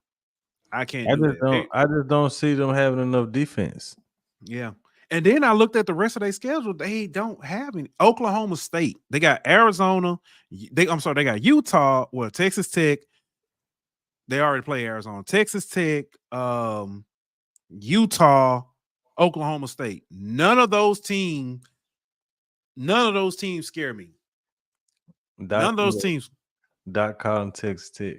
I can't do that. I just don't see them having enough defense. Yeah. And then I looked at the rest of their schedule. They don't have any. Oklahoma State. They got Arizona. They got Utah. Well, Texas Tech. They already play Arizona. Texas Tech, Utah, Oklahoma State. None of those teams scare me. None of those teams. Doc calling Texas Tech.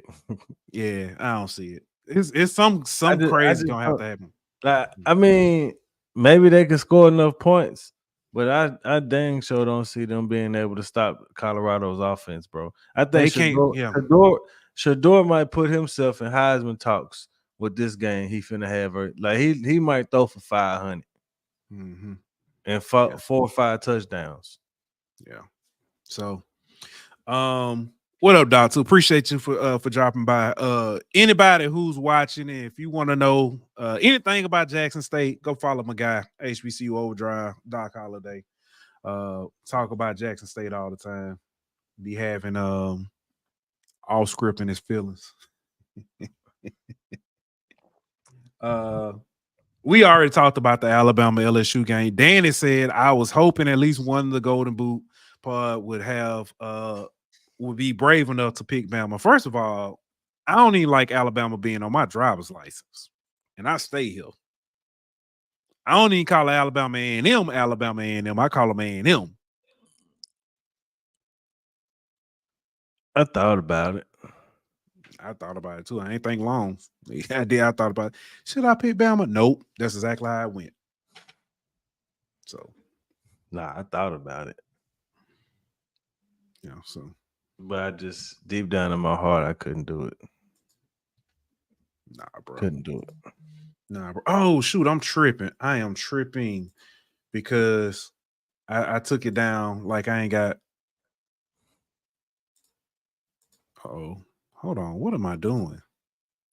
Yeah, I don't see it. It's some crazy gonna have to happen. Like, I mean, maybe they can score enough points, but I dang sure don't see them being able to stop Colorado's offense, bro. I think Shador might put himself in Heisman talks with this game he finna have. Like, he might throw for 500 and 4 or 5 touchdowns. Yeah. So, what up, Doc? Appreciate you for dropping by. Anybody who's watching, if you want to know anything about Jackson State, go follow my guy, HBCU Overdrive, Doc Holliday. Talk about Jackson State all the time. Be having all script in his feelings. We already talked about the Alabama LSU game. Danny said I was hoping at least one of the Golden Boot pod would be brave enough to pick Bama. First of all, I don't even like Alabama being on my driver's license, and I stay here. I don't even call Alabama A&M Alabama A&M. I call them A&M. I thought about it. I thought about it too. I ain't think long. I thought about it. Should I pick Bama? Nope. That's exactly how I went. So, nah, I thought about it. Yeah, so. But I just, deep down in my heart, I couldn't do it. Nah, bro. Couldn't do it. Nah, bro. Oh, shoot. I'm tripping. I am tripping because I took it down like I ain't got. Oh, hold on. What am I doing?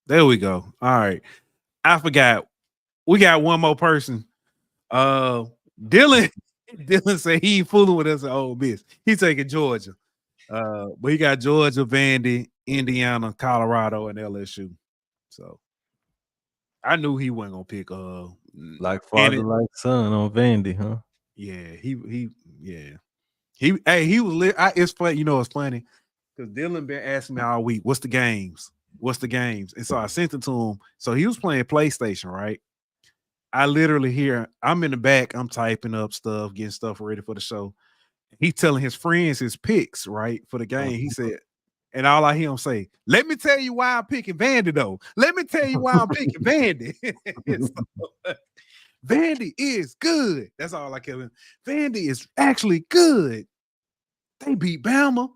There we go. All right. I forgot. We got one more person. Dylan said he ain't fooling with us at Ole Miss. He's taking Georgia. But he got Georgia, Vandy, Indiana, Colorado, and LSU. So I knew he wasn't gonna pick like father, like son on Vandy, huh? Yeah, he was lit. It's funny, it's funny because Dylan been asking me all week, what's the games? And so I sent it to him. So he was playing PlayStation, right? I literally I'm in the back, I'm typing up stuff, getting stuff ready for the show. He's telling his friends his picks, right, for the game. He said, and all I hear him say, let me tell you why I'm picking Vandy, though. Let me tell you why I'm picking Vandy. So, Vandy is good. That's all I kept. Vandy is actually good. They beat Bama.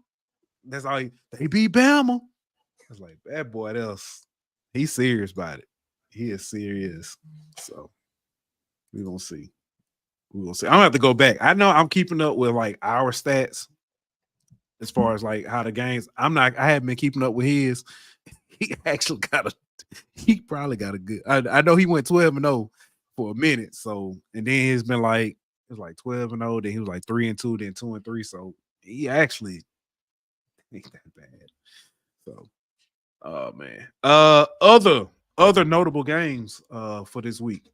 That's all. They beat Bama. I was like, that boy else. He's serious about it. He is serious. So we're gonna see. I'm gonna have to go back. I know I'm keeping up with like our stats as far as like how the games. I haven't been keeping up with his. He actually he probably got a good. I know he went 12-0 for a minute. So, and then it's been like was like 12-0. Then he was like 3-2, then 2-3. So he actually ain't that bad. So, oh man. Other notable games for this week.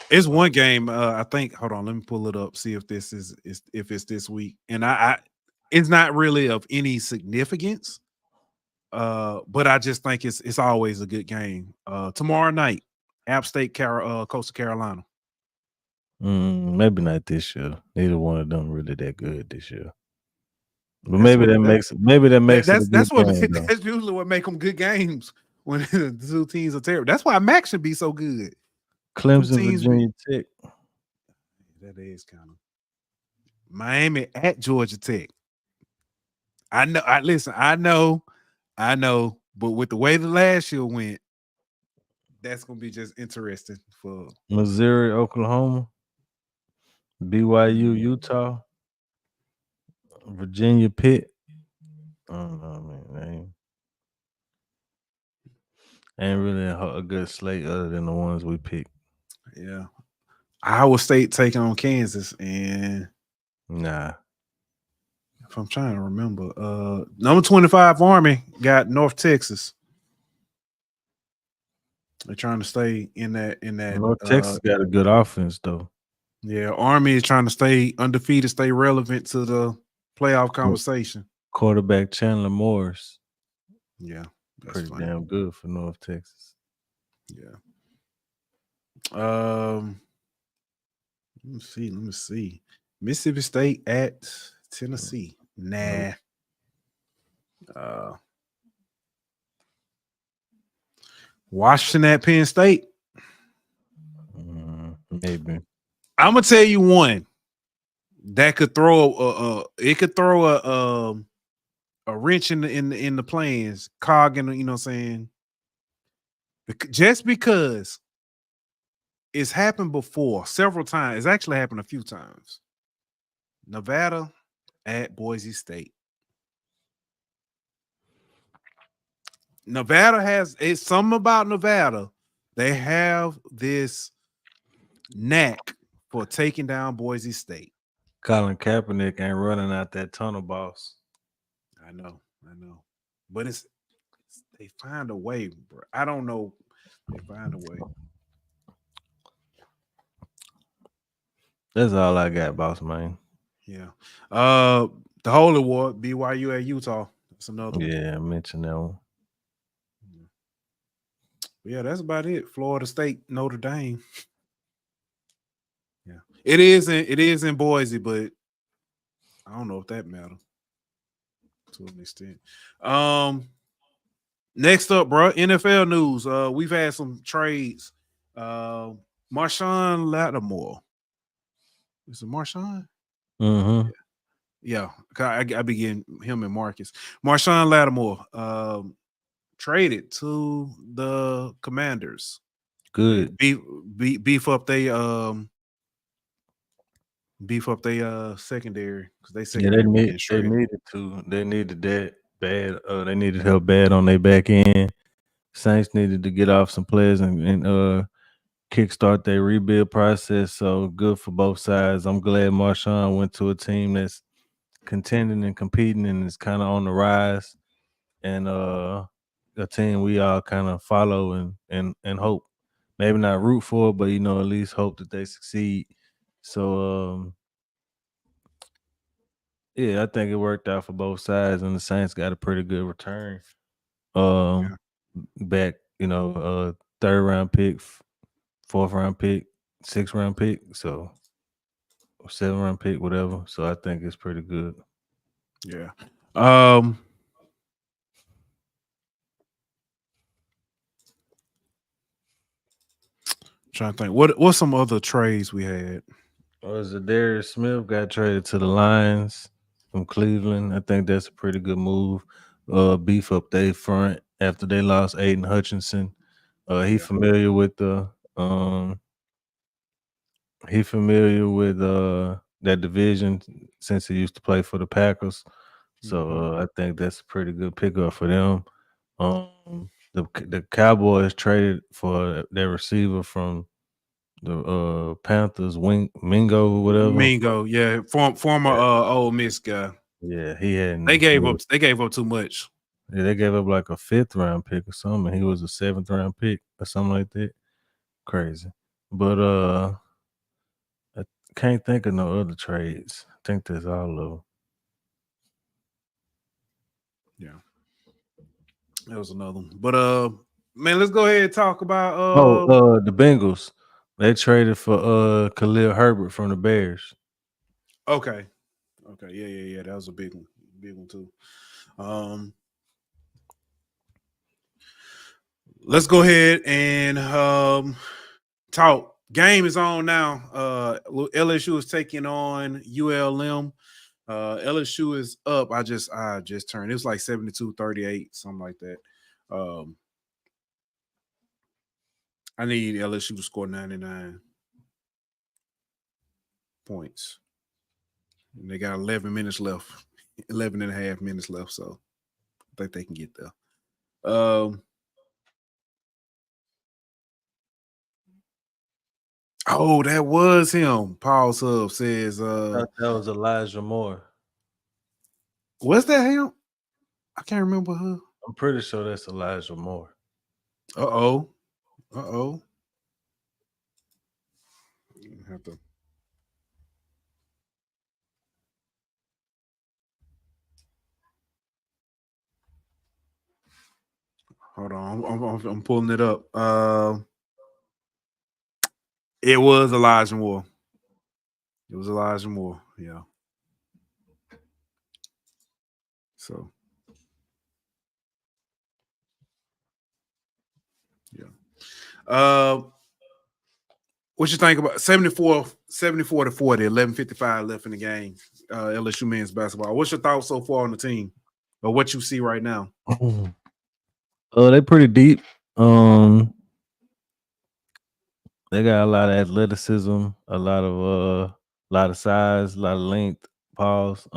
It's one game. I think. Hold on, let me pull it up. See if this is if it's this week. And I it's not really of any significance. But I just think it's always a good game. Tomorrow night, App State, Coastal Carolina. Maybe not this year. Neither one of them really that good this year. But That's maybe what- that makes it. Maybe that makes it a that's good what game, though. that's usually what make them good games when the two teams are terrible. That's why Mac should be so good. Clemson, teams Virginia Tech. That is kind of Miami at Georgia Tech. I know. Listen. I know. But with the way the last year went, that's gonna be just interesting for Missouri, Oklahoma, BYU, Utah, Virginia, Pitt. I don't know, man. Ain't really a good slate other than the ones we picked. yeah. Iowa State taking on Kansas, and Nah. if I'm trying to remember, number 25 Army got North Texas. They're trying to stay in that. North Texas got a good offense though. Yeah, Army is trying to stay undefeated, stay relevant to the playoff conversation. Quarterback Chandler Morris. Yeah, that's pretty funny. damn good for North Texas. Yeah. Let me see. Mississippi State at Tennessee. Nah. Washington at Penn State. Maybe. I'm gonna tell you one that could throw a wrench in the plans, cog in the, you know what I'm saying? Just because it's happened before several times. It's actually happened a few times. Nevada at Boise State. Nevada it's something about Nevada. They have this knack for taking down Boise State. Colin Kaepernick ain't running out that tunnel, boss. I know. But they find a way, bro. I don't know. They find a way. That's all I got, boss man. Yeah. The Holy War, BYU at Utah. That's another one. Yeah, I mentioned that one. Yeah, that's about it. Florida State, Notre Dame. Yeah. It is in Boise, but I don't know if that matters to an extent. Next up, bro, NFL news. We've had some trades. Marshawn Lattimore. Is it Marshawn? Mm-hmm. Yeah. I begin him and Marcus. Marshawn Lattimore traded to the Commanders. Good. Beef up they secondary because they secondary. They needed that bad. They needed help bad on their back end. Saints needed to get off some players and kickstart their rebuild process. So good for both sides. I'm glad Marshawn went to a team that's contending and competing and is kind of on the rise, and a team we all kind of follow and hope. Maybe not root for, but at least hope that they succeed. So yeah, I think it worked out for both sides, and the Saints got a pretty good return. Back, third round pick, fourth round pick, sixth round pick, so 7th round pick, whatever. So I think it's pretty good. Yeah. Trying to think. What's some other trades we had? Darius Smith got traded to the Lions from Cleveland. I think that's a pretty good move. Beef up their front after they lost Aiden Hutchinson. He familiar with the that division since he used to play for the Packers. So I think that's a pretty good pickup for them. The the Cowboys traded for their receiver from the Panthers, Mingo, whatever. Mingo, yeah, former Ole Miss guy. Yeah, he had. They gave up too much. Yeah, they gave up like a 5th round pick or something. He was a 7th round pick or something like that. Crazy. But I can't think of no other trades. I think that's all of them. Yeah. That was another one. But man, let's go ahead and talk about the Bengals. They traded for Khalil Herbert from the Bears. Okay. Yeah. That was a big one too. Let's go ahead and talk. Game is on now. LSU is taking on ULM. LSU is up. I just turned. It was like 72-38, something like that. I need LSU to score 99 points. And they got 11 minutes left, 11 and a half minutes left. So I think they can get there. Oh, that was him. Paul Sub says that was Elijah Moore. Was that him? I can't remember her. I'm pretty sure that's Elijah Moore. Uh-oh. Have to. Hold on. I'm pulling it up. It was Elijah Moore. Yeah. So yeah. What you think about 74 to 40, 11:55 left in the game? LSU men's basketball. What's your thoughts so far on the team, or what you see right now? They're pretty deep. They got a lot of athleticism, a lot of size, a lot of length. Pause.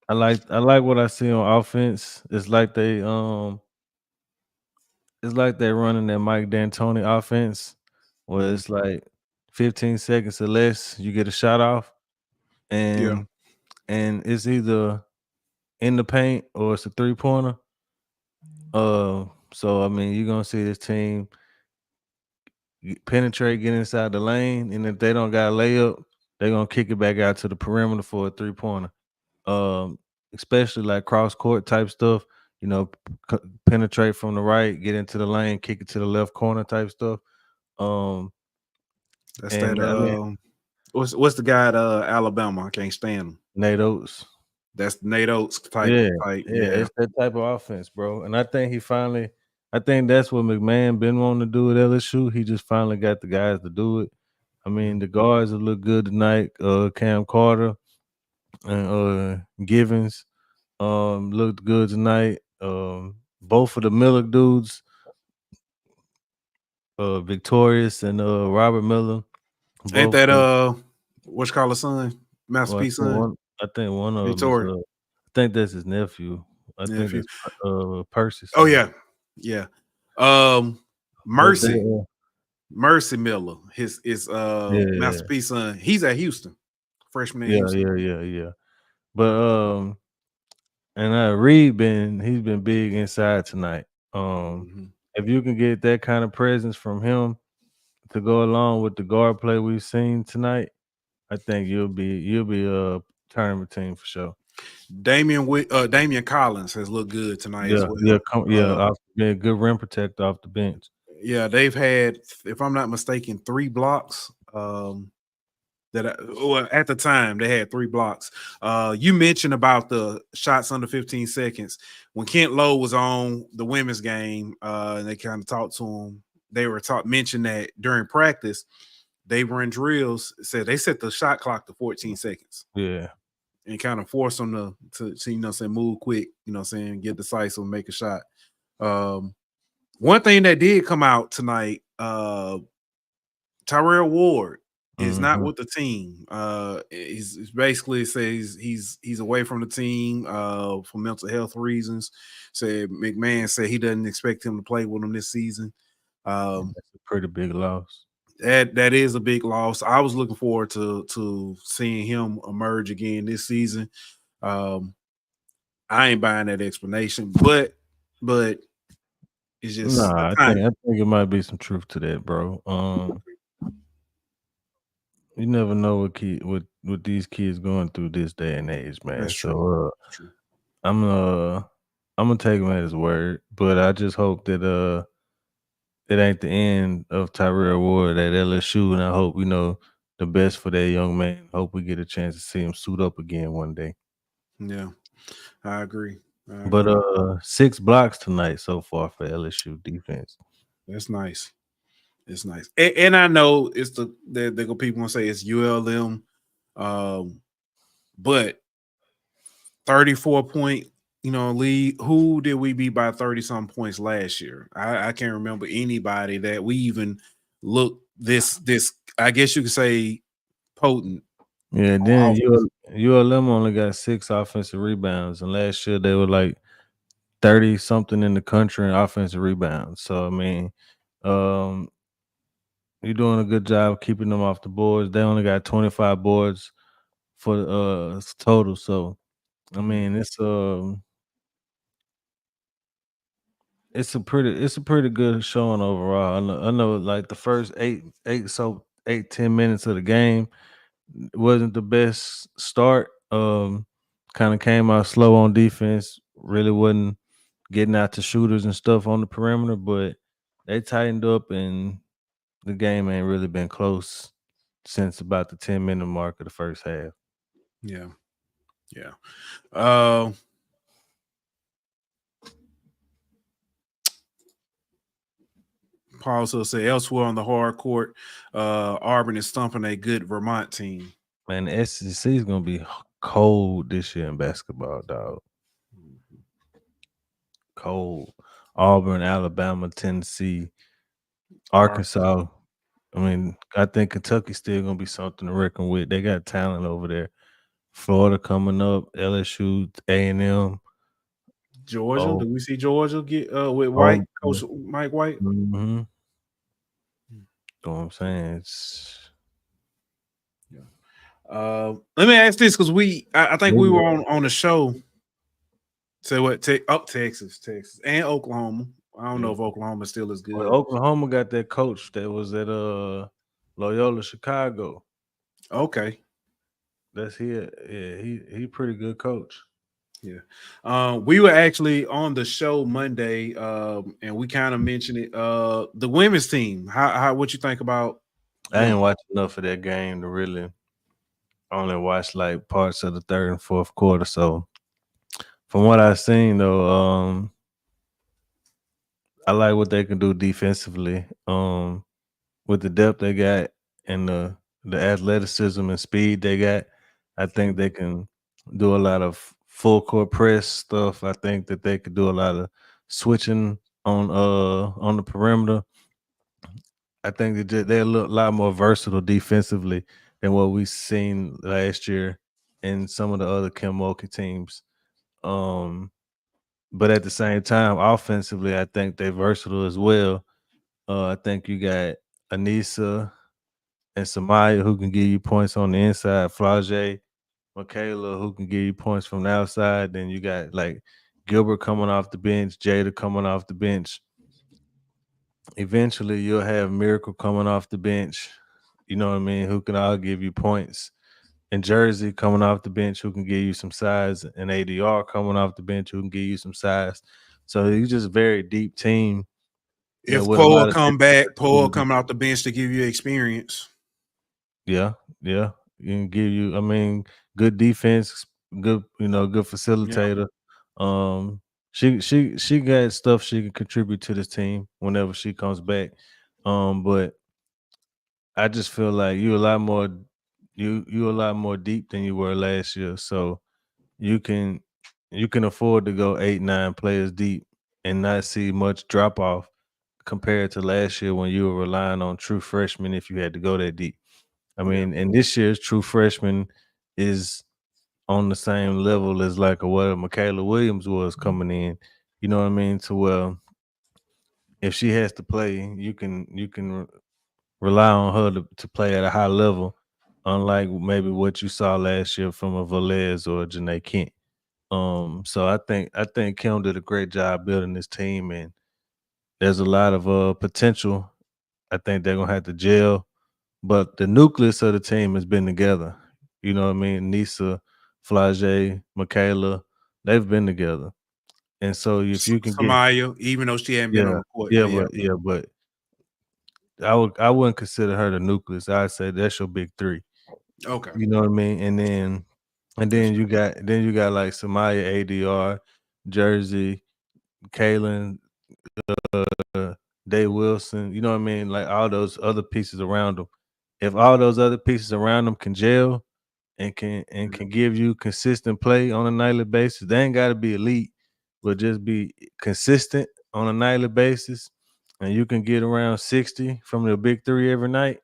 I like what I see on offense. It's like they're running that Mike D'Antoni offense, where it's like 15 seconds or less, you get a shot off, and it's either in the paint or it's a 3-pointer. So I mean, you're gonna see this team penetrate, get inside the lane, and if they don't got a layup, they're gonna kick it back out to the perimeter for a 3-pointer. Especially like cross court type stuff, penetrate from the right, get into the lane, kick it to the left corner type stuff. That's that. What's the guy at Alabama? I can't stand him. Nate Oates. That's Nate Oates type. Yeah, it's that type of offense, bro. And I think that's what McMahon been wanting to do at LSU. He just finally got the guys to do it. I mean, the guards will look good tonight. Cam Carter and Givens looked good tonight. Both of the Miller dudes, Victorious and Robert Miller. Ain't that what's called a son? Master P son? I think one of them is, I think that's his nephew. I think it's Percy. Oh yeah. Mercy Miller. His Master P son. He's at Houston. Freshman at Houston. Yeah. But and Reed he's been big inside tonight. If you can get that kind of presence from him to go along with the guard play we've seen tonight, I think you'll be a tournament team for sure. Damian Collins has looked good tonight as well. Been a good rim protector off the bench. Yeah, they've had, if I'm not mistaken, 3 blocks. At the time they had 3 blocks. You mentioned about the shots under 15 seconds. When Kent Lowe was on the women's game, and they kind of talked to him, they mentioned that during practice, they run drills, said they set the shot clock to 14 seconds. Yeah. And kind of force them to move quick, get decisive, make a shot. One thing that did come out tonight, Tyrell Ward It's not with the team. He's basically says he's away from the team for mental health reasons. Said McMahon said he doesn't expect him to play with him this season. That's a pretty big loss. That is a big loss. I was looking forward to seeing him emerge again this season. I ain't buying that explanation, but it's just Nah, I think it might be some truth to that, bro. You never know what these kids going through this day and age, man. That's true. So That's true. I'm gonna take him at his word, but I just hope that it ain't the end of Tyrell Ward at LSU, and I hope the best for that young man. Hope we get a chance to see him suit up again one day. Yeah, I agree. But 6 blocks tonight so far for LSU defense. That's nice. It's nice, and I know it's they're gonna people gonna say it's ULM, but 34-point lead. Who did we beat by 30-some points last year? I can't remember anybody that we even looked this. I guess you could say potent. Yeah, then ULM only got 6 offensive rebounds, and last year they were like 30 something in the country in offensive rebounds. So I mean, you're doing a good job keeping them off the boards. They only got 25 boards for total. So I mean, it's a pretty good showing overall. I know like the first 10 minutes of the game wasn't the best start. Kind of came out slow on defense. Really wasn't getting out to shooters and stuff on the perimeter, but they tightened up and the game ain't really been close since about the 10-minute mark of the first half. Yeah. Paul also said elsewhere on the hard court, Auburn is stumping a good Vermont team. Man, the SEC is gonna be cold this year in basketball, dog. Cold. Auburn, Alabama, Tennessee, Arkansas. I mean, I think Kentucky's still gonna be something to reckon with. They got talent over there. Florida coming up, LSU, A&M. Georgia. Do we see Georgia get with White, Coach Mike White? Mm-hmm. Know what I'm saying? Let me ask this because I think we were on the show. Say what? Texas, and Oklahoma. I don't know if Oklahoma still is good. Well, Oklahoma got that coach that was at Loyola Chicago. Okay, that's here. Yeah, he pretty good coach. Yeah, we were actually on the show Monday, and we kind of mentioned it. The women's team. How what you think about? I ain't watched enough of that game to really. I only watched like parts of the third and fourth quarter. So from what I've seen though, I like what they can do defensively. With the depth they got and the athleticism and speed they got, I think they can do a lot of full court press stuff. I think that they could do a lot of switching on the perimeter. I think that they're a lot more versatile defensively than what we've seen last year in some of the other Kim Mulkey teams. But at the same time, offensively, I think they're versatile as well. I think you got Anissa and Samaya who can give you points on the inside, Flage, Michaela who can give you points from the outside. Then you got like Gilbert coming off the bench, Jada coming off the bench. Eventually, you'll have Miracle coming off the bench, you know what I mean, who can all give you points. And Jersey coming off the bench who can give you some size, and ADR coming off the bench who can give you some size. So you just a very deep team. If Poole come back, Poole coming off the bench to give you experience. Yeah. You can give you, I mean, good defense, good, good facilitator. Yeah. She got stuff she can contribute to this team whenever she comes back. But I just feel like you're a lot more deep than you were last year. So you can afford to go 8-9 players deep and not see much drop off compared to last year when you were relying on true freshmen if you had to go that deep. I mean, and this year's true freshman is on the same level as like what Michaela Williams was coming in. You know what I mean? To where if she has to play, you can rely on her to play at a high level, unlike maybe what you saw last year from a Velez or a Janae Kent. So I think Kim did a great job building this team, and there's a lot of potential. I think they're gonna have to gel, but the nucleus of the team has been together. You know what I mean? Nisa, Flage, Michaela, they've been together. And so if you can get Samaya, even though she hadn't been on the court, but I wouldn't consider her the nucleus. I'd say that's your big three. okay. You know what I mean? And then you got like Samaya, ADR, Jersey, Kaylin, Dave Wilson. You know what I mean? Like all those other pieces around them. If all those other pieces around them can gel and can give you consistent play on a nightly basis, they ain't got to be elite, but just be consistent on a nightly basis, and you can get around 60 from the big three every night,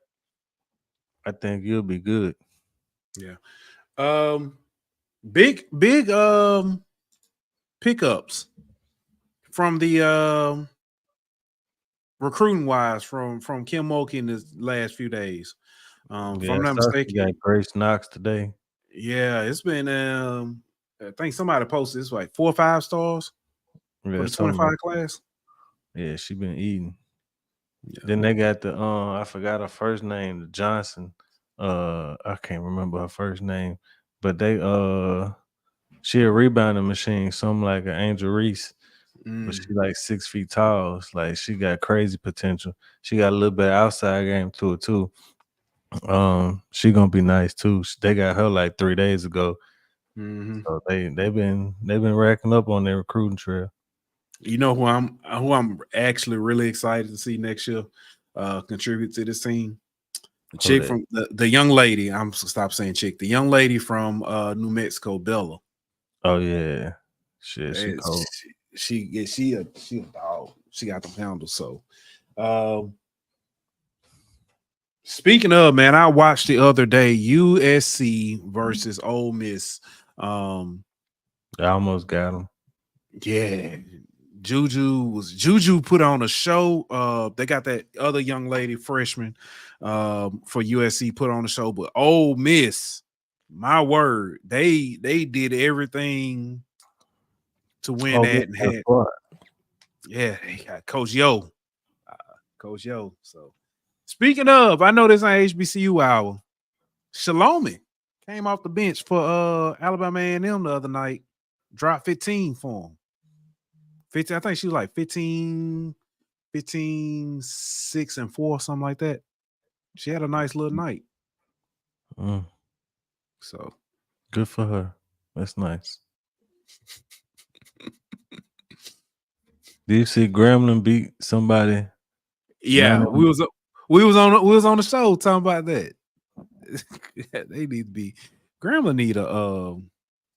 I think you'll be good. Yeah. Big pickups from the recruiting wise from Kim Mulkey in the last few days. If I'm not She got mistaken, Grace Knox today. yeah, it's been I think somebody posted it's like 4 or 5 stars for Yeah, the 25 class. yeah, she been eating. Yeah. Then they got the I forgot her first name, the Johnson. I can't remember her first name, but she a rebounding machine, something like an Angel Reese. But she like 6 feet tall. It's like she got crazy potential. She got a little bit of outside game to it too. She gonna be nice too. They got her like 3 days ago. So they've been racking up on their recruiting trail. You know who I'm actually really excited to see next year contribute to this team? The chick from the young lady. I'm stop saying chick. The young lady from New Mexico, Bella. Oh yeah, shit, she cold. She a dog. She got them handles. So, speaking of, man, I watched the other day USC versus Ole Miss. I almost got him. Yeah, Juju put on a show. They got that other young lady freshman for USC put on a show, but Ole Miss, my word, they did everything to win that and had they got Coach Yo. So speaking of, I know this ain't HBCU hour. Shalomi came off the bench for Alabama A&M the other night, dropped 15 for him. 15, I think she was like 15, 6 and 4, something like that. She had a nice little night. So good for her. That's nice. Do you see Gremlin beat somebody? Yeah, we was on the show talking about that. They need to be Grambling need a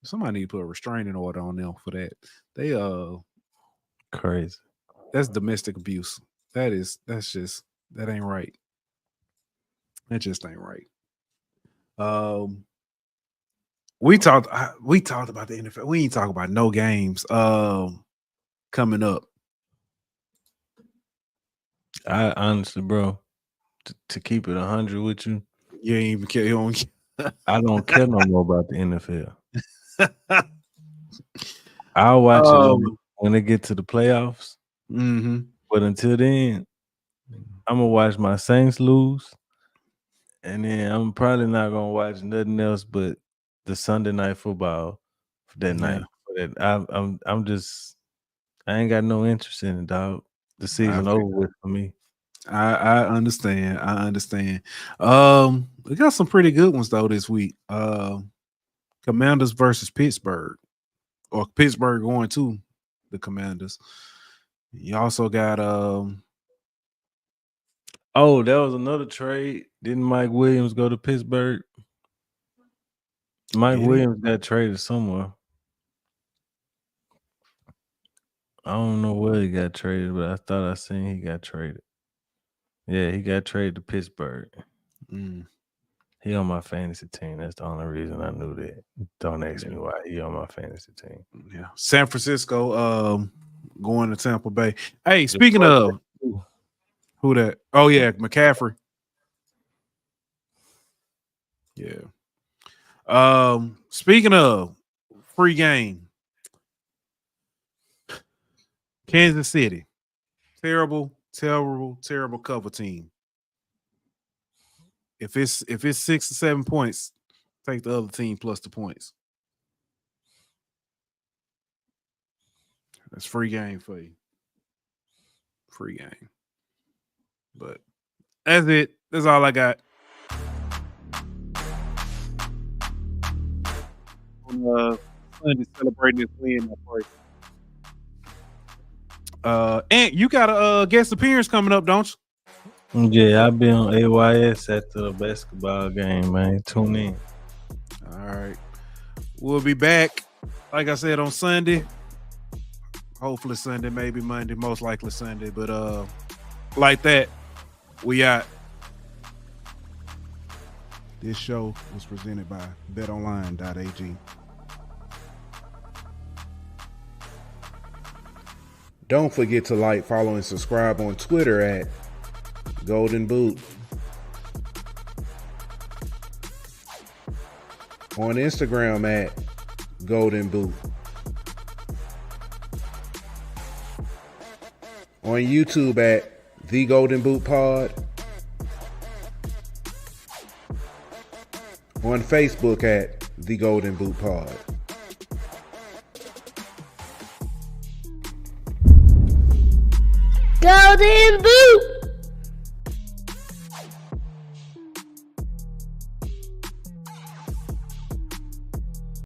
somebody need to put a restraining order on them for that. They crazy. That's domestic abuse. That ain't right. That just ain't right. We talked about the NFL. We ain't talk about no games coming up. I honestly, bro, to keep it 100 with you, you ain't even care. I don't care no more about the NFL. I'll watch it when they get to the playoffs. But until then, I'm gonna watch my Saints lose, and then I'm probably not gonna watch nothing else but the Sunday night football for that night. I'm just, I ain't got no interest in it, dog. The season over with for me. I understand. We got some pretty good ones though this week. Commanders versus Pittsburgh, or Pittsburgh going to the Commanders. You also got oh, that was another trade. Didn't Mike Williams go to Pittsburgh? Mike Williams got traded somewhere. I don't know where he got traded, but I thought I seen he got traded. Yeah, he got traded to Pittsburgh. He on my fantasy team. That's the only reason I knew that. Don't ask me why he on my fantasy team. Yeah. San Francisco going to Tampa Bay. Hey, speaking of who that? Oh, yeah, McCaffrey. Yeah. Speaking of free game, Kansas City. Terrible cover team. If it's 6 or 7 points, take the other team plus the points. That's free game for you. Free game. But that's it. That's all I got. On Sunday, celebrating this win. And you got a guest appearance coming up, don't you? Yeah, I'll be on AYS after the basketball game, man. Tune in. All right. We'll be back, like I said, on Sunday. Hopefully Sunday, maybe Monday, most likely Sunday. But like that, we out. This show was presented by betonline.ag. Don't forget to like, follow, and subscribe on Twitter at Golden Boot. On Instagram at Golden Boot. On YouTube at The Golden Boot Pod. On Facebook at The Golden Boot Pod. Golden Boot!